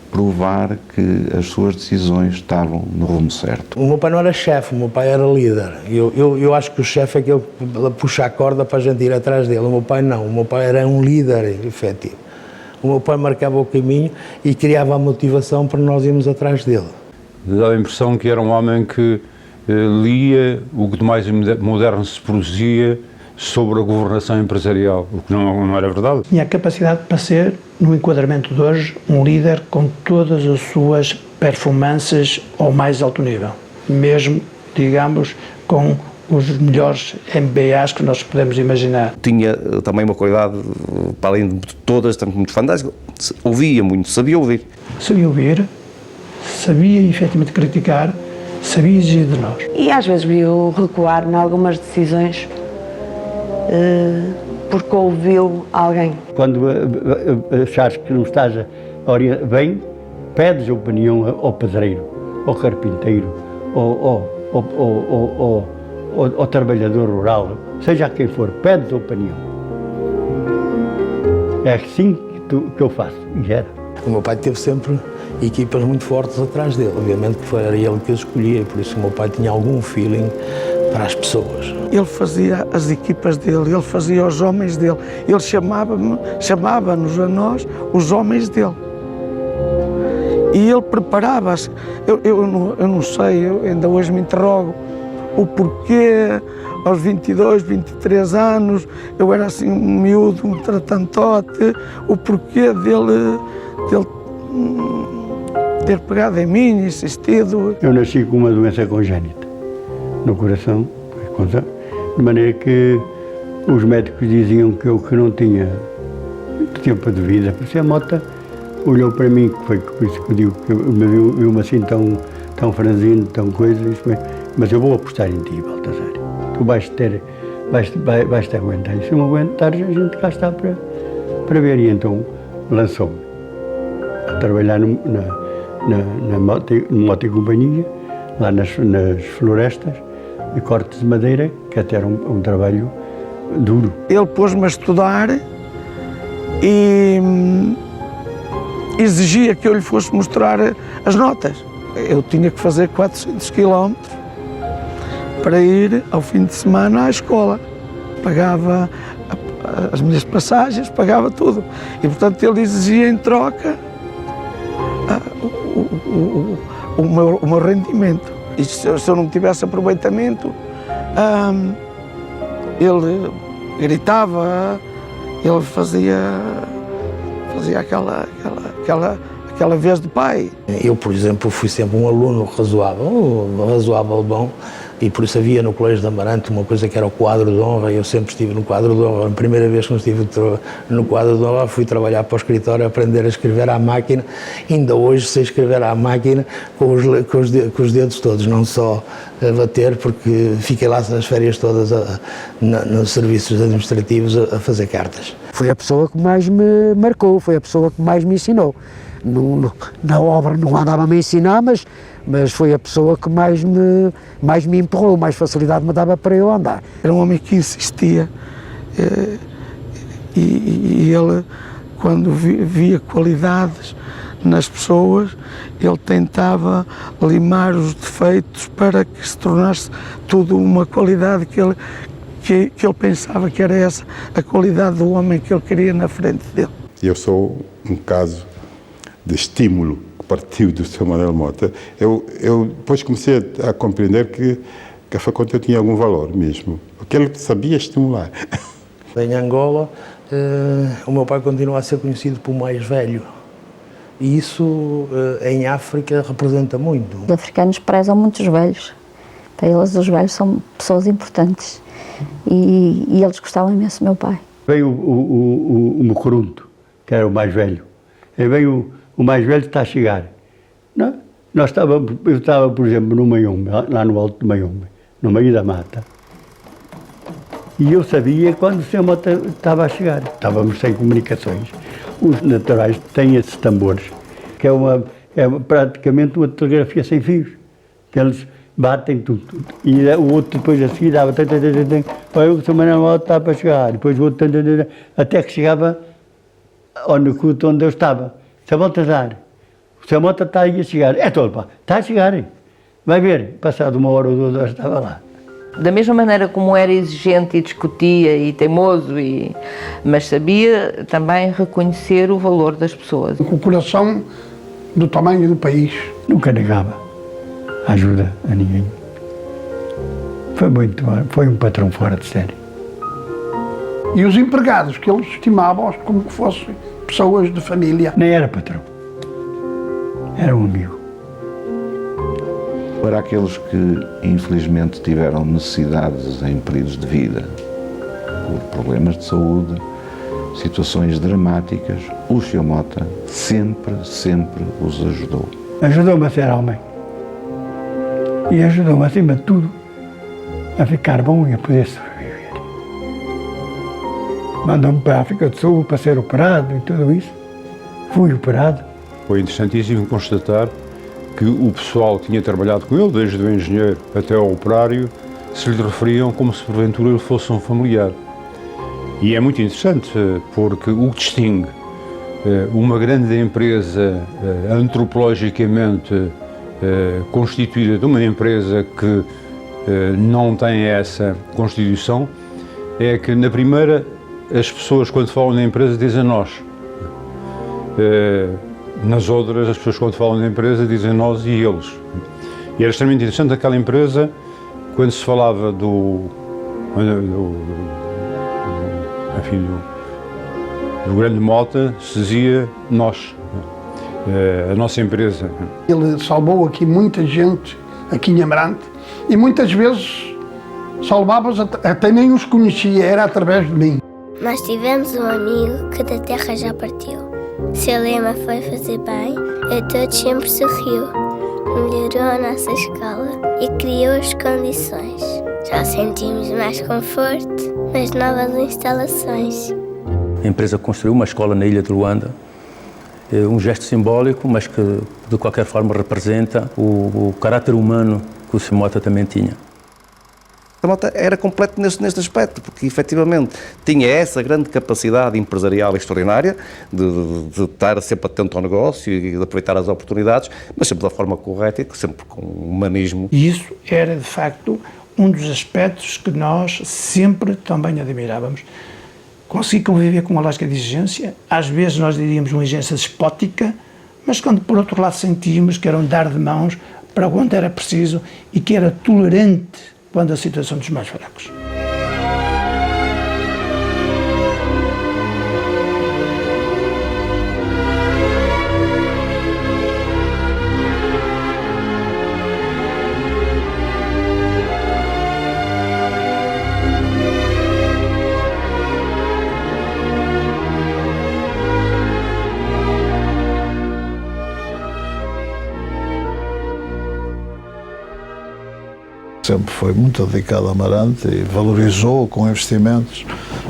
provar que as suas decisões estavam no rumo certo. O meu pai não era chefe, o meu pai era líder. Eu acho que o chefe é aquele que puxa a corda para a gente ir atrás dele. O meu pai não, o meu pai era um líder efetivo. O meu pai marcava o caminho e criava a motivação para nós irmos atrás dele. Dava a impressão que era um homem que lia o que de mais moderno se produzia sobre a governação empresarial, o que não era verdade. Tinha a capacidade para ser, no enquadramento de hoje, um líder com todas as suas performances ao mais alto nível. Mesmo, digamos, com os melhores MBAs que nós podemos imaginar. Tinha também uma qualidade, para além de todas, muito fantástica. Ouvia muito, sabia ouvir. Sabia ouvir, sabia efetivamente criticar, sabia exigir de nós. E às vezes viu recuar em algumas decisões porque ouviu alguém. Quando achares que não estás bem, pedes a opinião ao pedreiro, ao carpinteiro, ao trabalhador rural, seja quem for, pedes a opinião. É assim que eu faço, e era. O meu pai teve sempre equipas muito fortes atrás dele. Obviamente que era ele que as escolhia e por isso o meu pai tinha algum feeling para as pessoas. Ele fazia as equipas dele, ele fazia os homens dele, ele chamava-nos a nós os homens dele. E ele preparava-se. Eu não sei, eu ainda hoje me interrogo o porquê, aos 22, 23 anos, eu era assim um miúdo, um tratantote, o porquê dele ter pegado em mim, insistido. Eu nasci com uma doença congénita no coração, de maneira que os médicos diziam que eu que não tinha tempo de vida. Por isso a Mota olhou para mim, que foi por isso que eu digo que viu-me assim tão franzino, tão coisa, mas eu vou apostar em ti, Baltazar. Tu vais te aguentar. E se não aguentares, a gente cá está para ver. E então lançou-me a trabalhar na moto e companhia, lá nas florestas, de cortes de madeira, que até era um trabalho duro. Ele pôs-me a estudar e exigia que eu lhe fosse mostrar as notas. Eu tinha que fazer 400 quilómetros para ir ao fim de semana à escola. Pagava as minhas passagens, pagava tudo. E, portanto, ele exigia em troca o meu rendimento. E se eu não tivesse aproveitamento, ele gritava, ele fazia aquela vez de pai. Eu, por exemplo, fui sempre um aluno razoável bom, e por isso havia no Colégio de Amarante uma coisa que era o quadro de honra. Eu sempre estive no quadro de honra. A primeira vez que eu estive no quadro de honra fui trabalhar para o escritório, aprender a escrever à máquina. Ainda hoje sei escrever à máquina com os dedos todos, não só a bater, porque fiquei lá as férias todas nos serviços administrativos a fazer cartas. Foi a pessoa que mais me marcou, foi a pessoa que mais me ensinou. Na obra não andava-me a ensinar, mas foi a pessoa que mais me empurrou, mais facilidade me dava para eu andar. Era um homem que insistia e ele, quando via qualidades nas pessoas, ele tentava limar os defeitos para que se tornasse tudo uma qualidade que ele pensava que era essa a qualidade do homem que ele queria na frente dele. Eu sou um caso de estímulo que partiu do Sr. Manuel Mota. Eu depois comecei a compreender que a faculdade tinha algum valor mesmo, porque ele sabia estimular. Em Angola, o meu pai continua a ser conhecido por mais velho. E isso, em África, representa muito. Os africanos prezam muito os velhos. Para eles, os velhos são pessoas importantes. E eles gostavam imenso do meu pai. Veio o Mucurunto, que era o mais velho. E veio o mais velho está a chegar. Não? Eu estava, por exemplo, no Maiombe, lá no alto do Maiombe, no meio da mata. E eu sabia quando o Sr. Mota estava a chegar. Estávamos sem comunicações. Os naturais têm esses tambores, que é praticamente uma telegrafia sem fios. Que eles batem tudo. E o outro depois a seguir dava... Olha, o Sr. Manuel Mota está para chegar. Depois o outro... Até que chegava ao Nacuto onde eu estava. Sr. Baltazar, o Sr. Mota está aí a chegar. É todo, pá, está a chegar. Vai ver, passado 1 hora ou 2 horas estava lá. Da mesma maneira como era exigente e discutia e teimoso, mas sabia também reconhecer o valor das pessoas. Com o coração do tamanho do país. Nunca negava ajuda a ninguém. Foi um patrão fora de série. E os empregados, que eles estimavam como que fossem pessoas de família. Nem era patrão, era um amigo. Para aqueles que infelizmente tiveram necessidades em períodos de vida, por problemas de saúde, situações dramáticas, o Sr. Mota sempre os ajudou. Ajudou-me a ser homem. E ajudou-me, acima de tudo, a ficar bom e a poder sobreviver. Mandou-me para a África do Sul para ser operado e tudo isso. Fui operado. Foi interessantíssimo constatar que o pessoal que tinha trabalhado com ele, desde o engenheiro até ao operário, se lhe referiam como se porventura ele fosse um familiar. E é muito interessante, porque o que distingue uma grande empresa antropologicamente constituída de uma empresa que não tem essa constituição, é que na primeira as pessoas quando falam na empresa dizem nós. Nas outras as pessoas quando falam na empresa dizem nós e eles. E era extremamente interessante aquela empresa quando se falava do grande Mota, se dizia nós, a nossa empresa. Ele salvou aqui muita gente, aqui em Amarante, e muitas vezes salvava-os, até nem os conhecia, era através de mim. Nós tivemos um amigo que da terra já partiu. Seu lema foi fazer bem, a todos sempre sorriu. Melhorou a nossa escola e criou as condições. Já sentimos mais conforto nas novas instalações. A empresa construiu uma escola na ilha de Luanda, um gesto simbólico, mas que de qualquer forma representa o caráter humano que o Sr. Mota também tinha. A Mota era completo neste aspecto, porque efetivamente tinha essa grande capacidade empresarial extraordinária de estar sempre atento ao negócio e de aproveitar as oportunidades, mas sempre da forma correta e sempre com humanismo. E isso era, de facto, um dos aspectos que nós sempre também admirávamos. Conseguir conviver com uma lógica de exigência, às vezes nós diríamos uma exigência despótica, mas quando por outro lado sentíamos que era um dar de mãos para quando era preciso e que era tolerante quando a situação dos mais fracos. Sempre foi muito dedicado a Amarante e valorizou com investimentos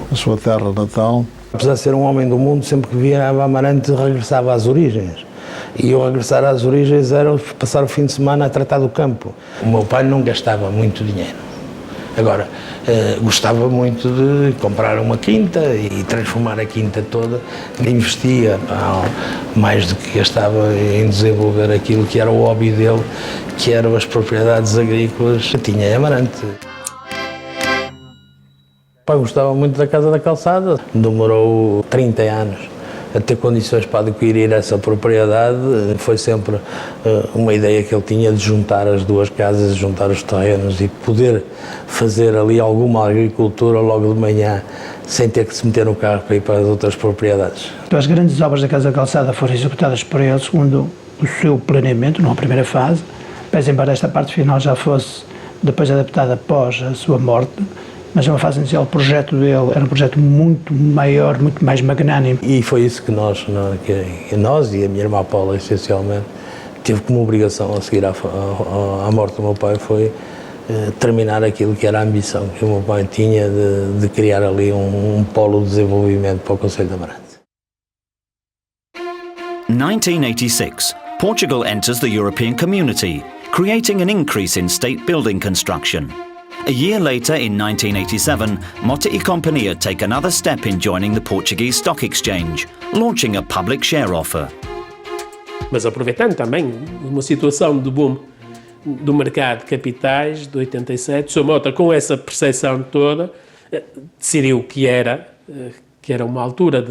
a sua terra natal. Apesar de ser um homem do mundo, sempre que via Amarante regressava às origens. E eu regressar às origens era passar o fim de semana a tratar do campo. O meu pai não gastava muito dinheiro. Agora, gostava muito de comprar uma quinta e transformar a quinta toda. Investia mais do que gastava em desenvolver aquilo que era o hobby dele, que eram as propriedades agrícolas que tinha em Amarante. O pai gostava muito da Casa da Calçada. Demorou 30 anos a ter condições para adquirir essa propriedade. Foi sempre uma ideia que ele tinha de juntar as duas casas, juntar os terrenos e poder fazer ali alguma agricultura logo de manhã, sem ter que se meter no carro para ir para as outras propriedades. Então, as grandes obras da Casa da Calçada foram executadas por ele segundo o seu planeamento, numa primeira fase, mas embora esta parte final já fosse depois adaptada após a sua morte, mas uma fase inicial, o projeto dele era um projeto muito maior, muito mais magnânimo. E foi isso que nós e a minha irmã Paula, essencialmente, teve como obrigação a seguir à morte do meu pai, foi terminar aquilo que era a ambição que o meu pai tinha de criar ali um polo de desenvolvimento para o Concelho de Amarante. 1986, Portugal enters the European Community, creating an increase in state building construction. A year later, in 1987, Mota e Companhia take another step in joining the Portuguese Stock Exchange, launching a public share offer. Mas aproveitando também uma situação de boom do mercado de capitais de 87, o Sr. Mota, com essa percepção toda, decidiu que era uma altura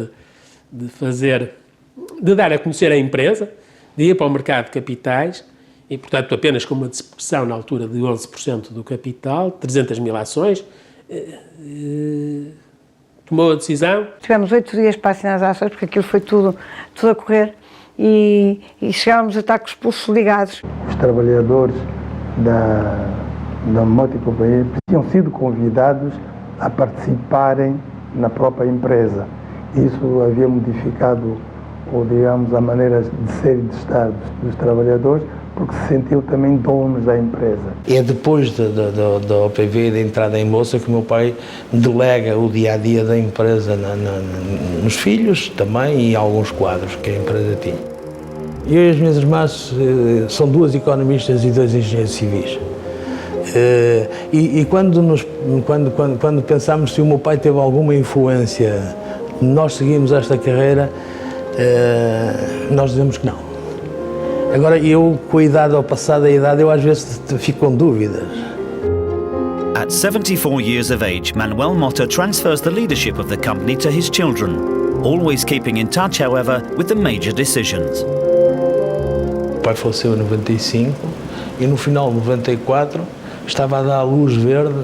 de dar a conhecer a empresa, de ir para o mercado de capitais, e, portanto, apenas com uma dispersão na altura de 11% do capital, 300 mil ações, tomou a decisão. Tivemos 8 dias para assinar as ações, porque aquilo foi tudo a correr, e chegávamos a estar com os pulsos ligados. Os trabalhadores da Mota e Companhia tinham sido convidados a participarem na própria empresa. Isso havia modificado, digamos, a maneira de ser e de estar dos trabalhadores, porque se sentiam também donos da empresa. É depois da OPV, da entrada em bolsa, que o meu pai delega o dia-a-dia da empresa nos filhos também e alguns quadros que a empresa tinha. Eu e as minhas irmãs são 2 economistas e 2 engenheiros civis. E quando pensámos se o meu pai teve alguma influência, nós seguimos esta carreira, nós dizemos que não. Agora, eu, com a idade ou passada a idade, eu às vezes fico com dúvidas. At 74 years of age, Manuel Mota transfers the leadership of the company to his children, always keeping in touch, however, with the major decisions. O pai faleceu em 95 e no final de 94 estava a dar a luz verde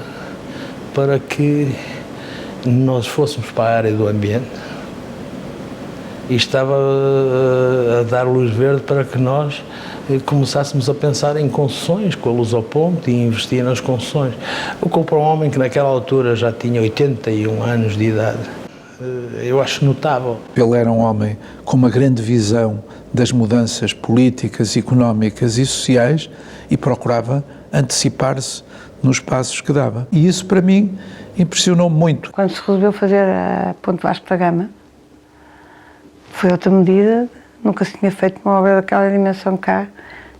para que nós fôssemos para a área do ambiente e estava a dar luz verde para que nós começássemos a pensar em concessões com a Lusoponte e investir nas concessões. O que para um homem que naquela altura já tinha 81 anos de idade, eu acho notável. Ele era um homem com uma grande visão das mudanças políticas, económicas e sociais e procurava antecipar-se nos passos que dava. E isso, para mim, impressionou-me muito. Quando se resolveu fazer a Ponte Vasco da Gama, foi outra medida, nunca se tinha feito uma obra daquela dimensão cá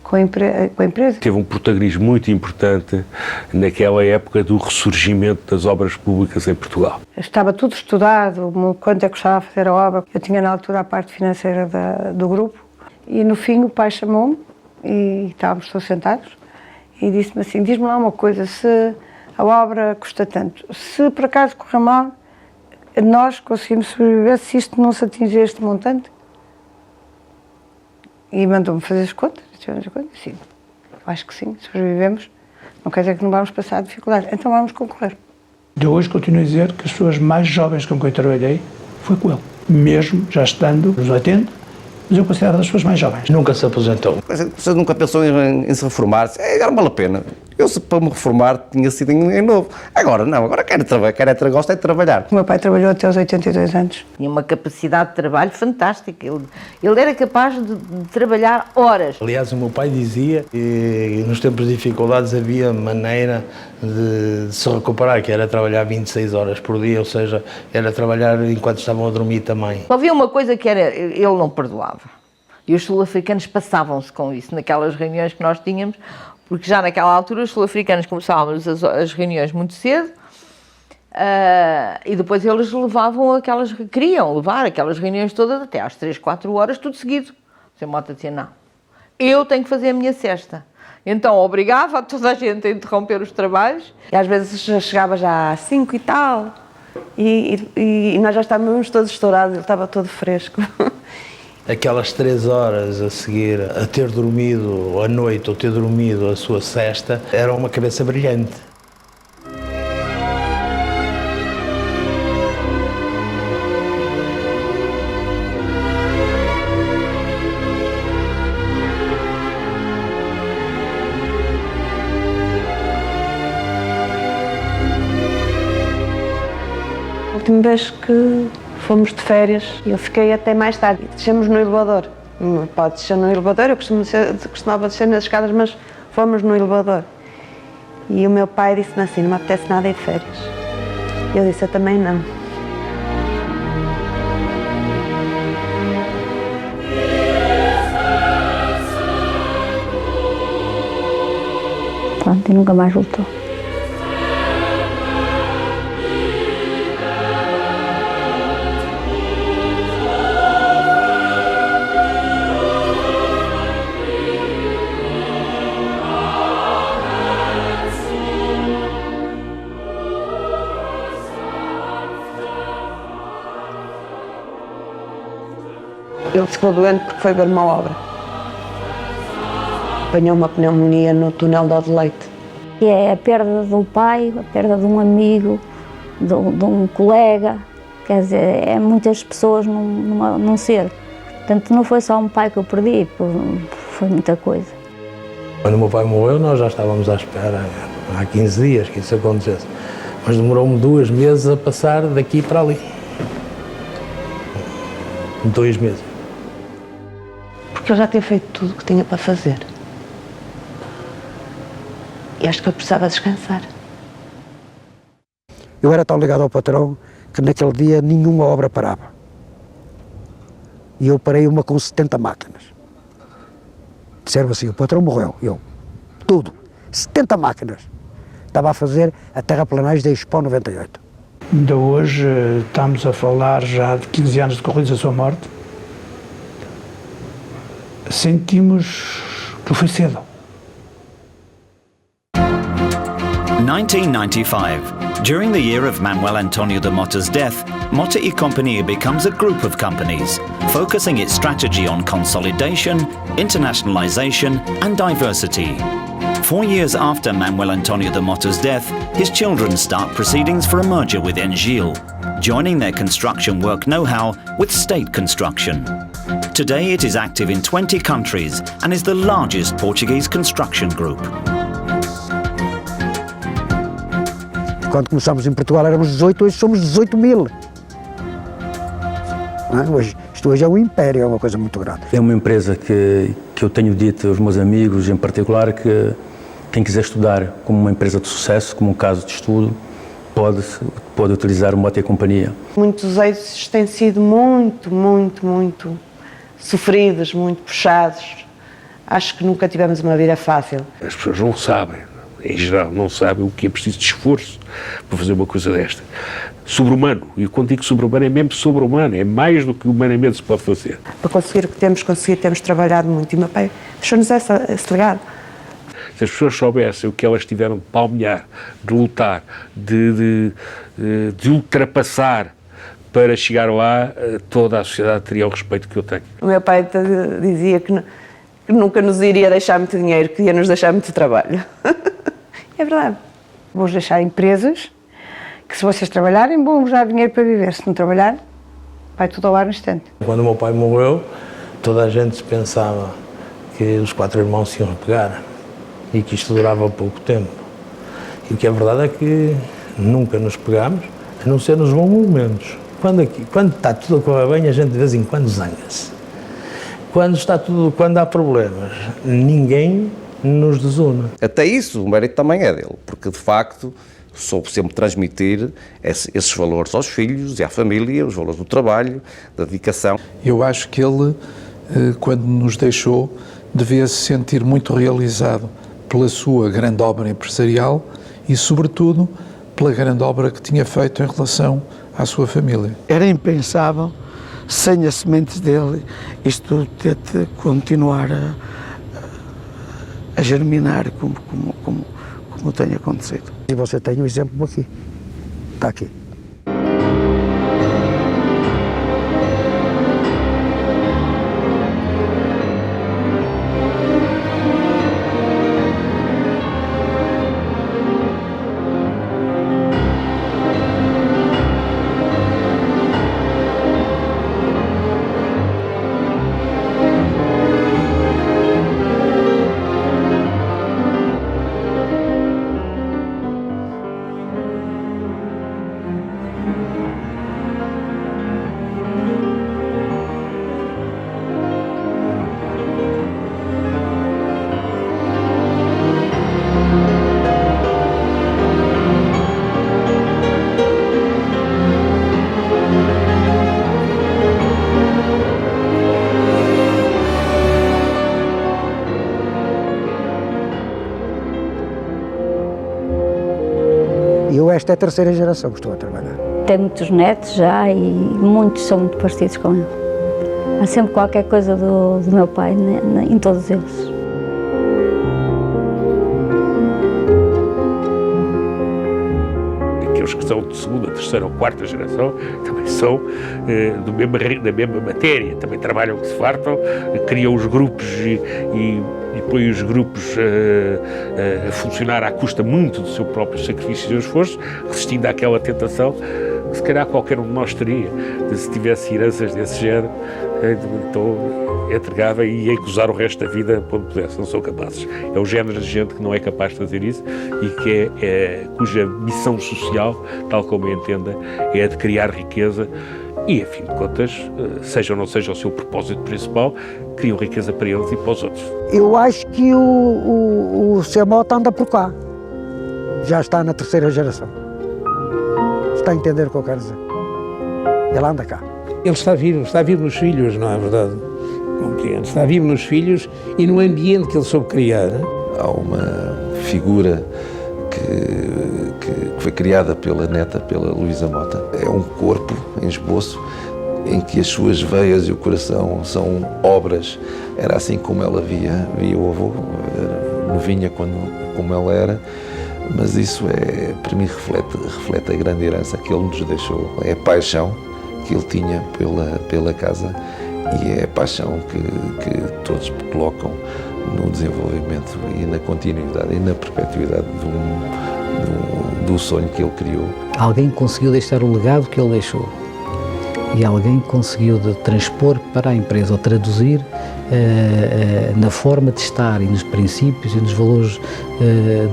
com a empresa. Teve um protagonismo muito importante naquela época do ressurgimento das obras públicas em Portugal. Estava tudo estudado, quanto é que custava fazer a obra. Eu tinha na altura a parte financeira do grupo e no fim o pai chamou-me e estávamos todos sentados e disse-me assim, diz-me lá uma coisa, se a obra custa tanto, se por acaso correr mal, nós conseguimos sobreviver se isto não se atingir este montante? E mandou-me fazer as contas, sim, eu acho que sim, sobrevivemos, não quer dizer que não vamos passar dificuldades, então vamos concorrer. De hoje continuo a dizer que as pessoas mais jovens com quem eu trabalhei foi com ele, mesmo já estando nos 80, mas eu considero as pessoas mais jovens. Nunca se aposentou. Você nunca pensou em se reformar? Agora vale a pena. Eu, para me reformar, tinha sido em novo. Agora não, agora gosto de trabalhar. O meu pai trabalhou até aos 82 anos. Tinha uma capacidade de trabalho fantástica. Ele era capaz de trabalhar horas. Aliás, o meu pai dizia que nos tempos de dificuldades havia maneira de se recuperar, que era trabalhar 26 horas por dia, ou seja, era trabalhar enquanto estavam a dormir também. Havia uma coisa que era, ele não perdoava. E os sul-africanos passavam-se com isso, naquelas reuniões que nós tínhamos, porque já naquela altura os sul-africanos começávamos as reuniões muito cedo e depois eles queriam levar aquelas reuniões todas até às 3, 4 horas, tudo seguido. O Sr. Mota dizia, não, eu tenho que fazer a minha cesta. Então obrigava toda a gente a interromper os trabalhos. E às vezes chegava já às 5 e tal, e nós já estávamos todos estourados, ele estava todo fresco. Aquelas 3 horas a seguir a ter dormido à noite ou ter dormido a sua cesta, era uma cabeça brilhante. A última vez que fomos de férias, eu fiquei até mais tarde. Descemos no elevador. Pode descer no elevador, eu costumava descer nas escadas, mas fomos no elevador. E o meu pai disse-me assim, não me apetece nada ir de férias. Eu disse, eu também não. Pronto, e nunca mais voltou. Ele ficou doente porque foi ver uma obra. Apanhou uma pneumonia no túnel de Odeleite. É a perda do pai, a perda de um amigo, de um colega, quer dizer, é muitas pessoas num ser. Portanto, não foi só um pai que eu perdi, foi muita coisa. Quando o meu pai morreu, nós já estávamos à espera há 15 dias que isso acontecesse. Mas demorou-me 2 meses a passar daqui para ali. 2 meses. Porque eu já tinha feito tudo o que tinha para fazer. E acho que eu precisava descansar. Eu era tão ligado ao patrão que naquele dia nenhuma obra parava. E eu parei uma com 70 máquinas. Disseram assim, o patrão morreu. Eu, tudo, 70 máquinas. Estava a fazer a terraplanagem da Expo 98. Ainda hoje estamos a falar já de 15 anos decorridos da sua morte sentimos que foi cedo. 1995. During the year of Manuel António da Mota's death, Mota e Companhia becomes a group of companies, focusing its strategy on consolidation, internationalization and diversity. 4 years after Manuel António da Mota's death, his children start proceedings for a merger with Engil, joining their construction work know-how with state construction. Today it is active in 20 countries and is the largest Portuguese construction group. Quando começámos em Portugal éramos 18, hoje somos 18 mil. Isto hoje é um império, é uma coisa muito grande. É uma empresa que eu tenho dito aos meus amigos, em particular, que quem quiser estudar como uma empresa de sucesso, como um caso de estudo, pode utilizar o Mota e Companhia. Muitos êxitos têm sido muito sofridos, muito puxados. Acho que nunca tivemos uma vida fácil. As pessoas não sabem, em geral, não sabem o que é preciso de esforço para fazer uma coisa desta. Sobre-humano, e quando digo sobre-humano é mesmo sobre-humano, é mais do que humanamente se pode fazer. Para conseguir o que temos conseguido, temos trabalhado muito e meu pai deixou-nos esse legado. Se as pessoas soubessem o que elas tiveram de palmear, de lutar, de ultrapassar para chegar lá, toda a sociedade teria o respeito que eu tenho. O meu pai dizia que nunca nos iria deixar muito dinheiro, que ia nos deixar muito trabalho. É verdade. Vou-vos deixar empresas que, se vocês trabalharem, vão-vos dar dinheiro para viver. Se não trabalhar, vai tudo ao ar no instante. Quando o meu pai morreu, toda a gente pensava que os 4 irmãos se iam pegar e que isto durava pouco tempo. E o que é verdade é que nunca nos pegámos, a não ser nos bons momentos. Quando está tudo a correr bem, a gente de vez em quando zanga-se. Quando há problemas, ninguém nos desune. Até isso, o mérito também é dele, porque de facto soube sempre transmitir esses valores aos filhos e à família, os valores do trabalho, da dedicação. Eu acho que ele, quando nos deixou, devia se sentir muito realizado pela sua grande obra empresarial e, sobretudo, pela grande obra que tinha feito em relação à sua família. Era impensável, sem as sementes dele, isto ter de continuar a germinar como tem acontecido. E você tem um exemplo aqui, está aqui. Esta é a terceira geração que estou a trabalhar. Tem muitos netos já e muitos são muito parecidos com ele. Há sempre qualquer coisa do meu pai em todos eles. Aqueles que são de segunda, terceira ou quarta geração também são da mesma matéria, também trabalham que se fartam, criam os grupos e põe os grupos a funcionar à custa muito do seu próprio sacrifício e do esforço, resistindo àquela tentação que se calhar qualquer um de nós teria, se tivesse heranças desse género, então entregava e ia gozar o resto da vida quando pudesse, não são capazes. É o género de gente que não é capaz de fazer isso e que cuja missão social, tal como eu entenda, é a de criar riqueza e, a fim de contas, seja ou não seja o seu propósito principal, criam riqueza para eles e para os outros. Eu acho que o Sr. Mota anda por cá. Já está na terceira geração. Está a entender o que eu quero dizer? Ele anda cá. Ele está vivo nos filhos, não é verdade? Compreendo. Está vivo nos filhos e no ambiente que ele soube criar. Há uma figura que foi criada pela neta, pela Luísa Mota. É um corpo em esboço em que as suas veias e o coração são obras. Era assim como ela via o avô, novinha como ela era, mas isso para mim reflete a grande herança que ele nos deixou, é a paixão que ele tinha pela casa e é a paixão que todos colocam no desenvolvimento e na continuidade e na perpetuidade do sonho que ele criou. Alguém conseguiu deixar o legado que ele deixou e alguém conseguiu de transpor para a empresa ou traduzir na forma de estar e nos princípios e nos valores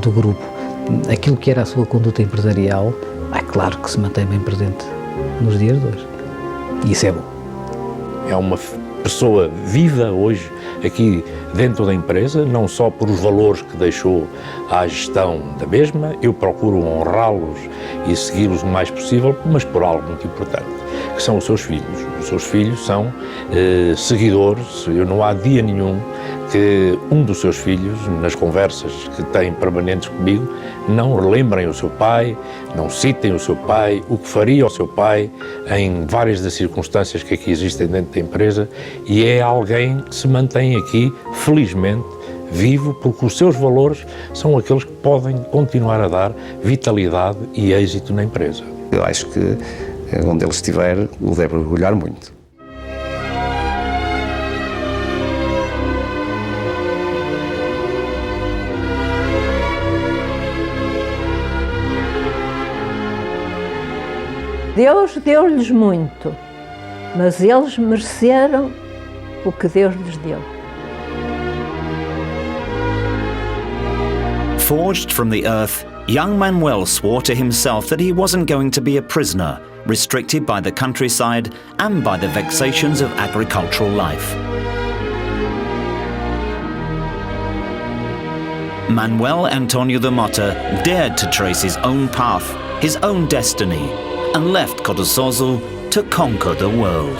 do grupo aquilo que era a sua conduta empresarial. É claro que se mantém bem presente nos dias de hoje e isso é bom. É uma pessoa viva hoje aqui dentro da empresa, não só por os valores que deixou à gestão da mesma, eu procuro honrá-los e segui-los o mais possível, mas por algo muito importante, que são os seus filhos. Os seus filhos são seguidores, não há dia nenhum que um dos seus filhos, nas conversas que têm permanentes comigo, não relembrem o seu pai, não citem o seu pai, o que faria o seu pai em várias das circunstâncias que aqui existem dentro da empresa, e é alguém que se mantém aqui, felizmente, vivo, porque os seus valores são aqueles que podem continuar a dar vitalidade e êxito na empresa. Eu acho que onde ele estiver, o deve orgulhar muito. Deus deu-lhes muito, mas eles mereceram o que Deus lhes deu. Forged from the earth, young Manuel swore to himself that he wasn't going to be a prisoner, restricted by the countryside and by the vexations of agricultural life. Manuel Antonio da Mota dared to trace his own path, his own destiny, and left Cotasozo to conquer the world.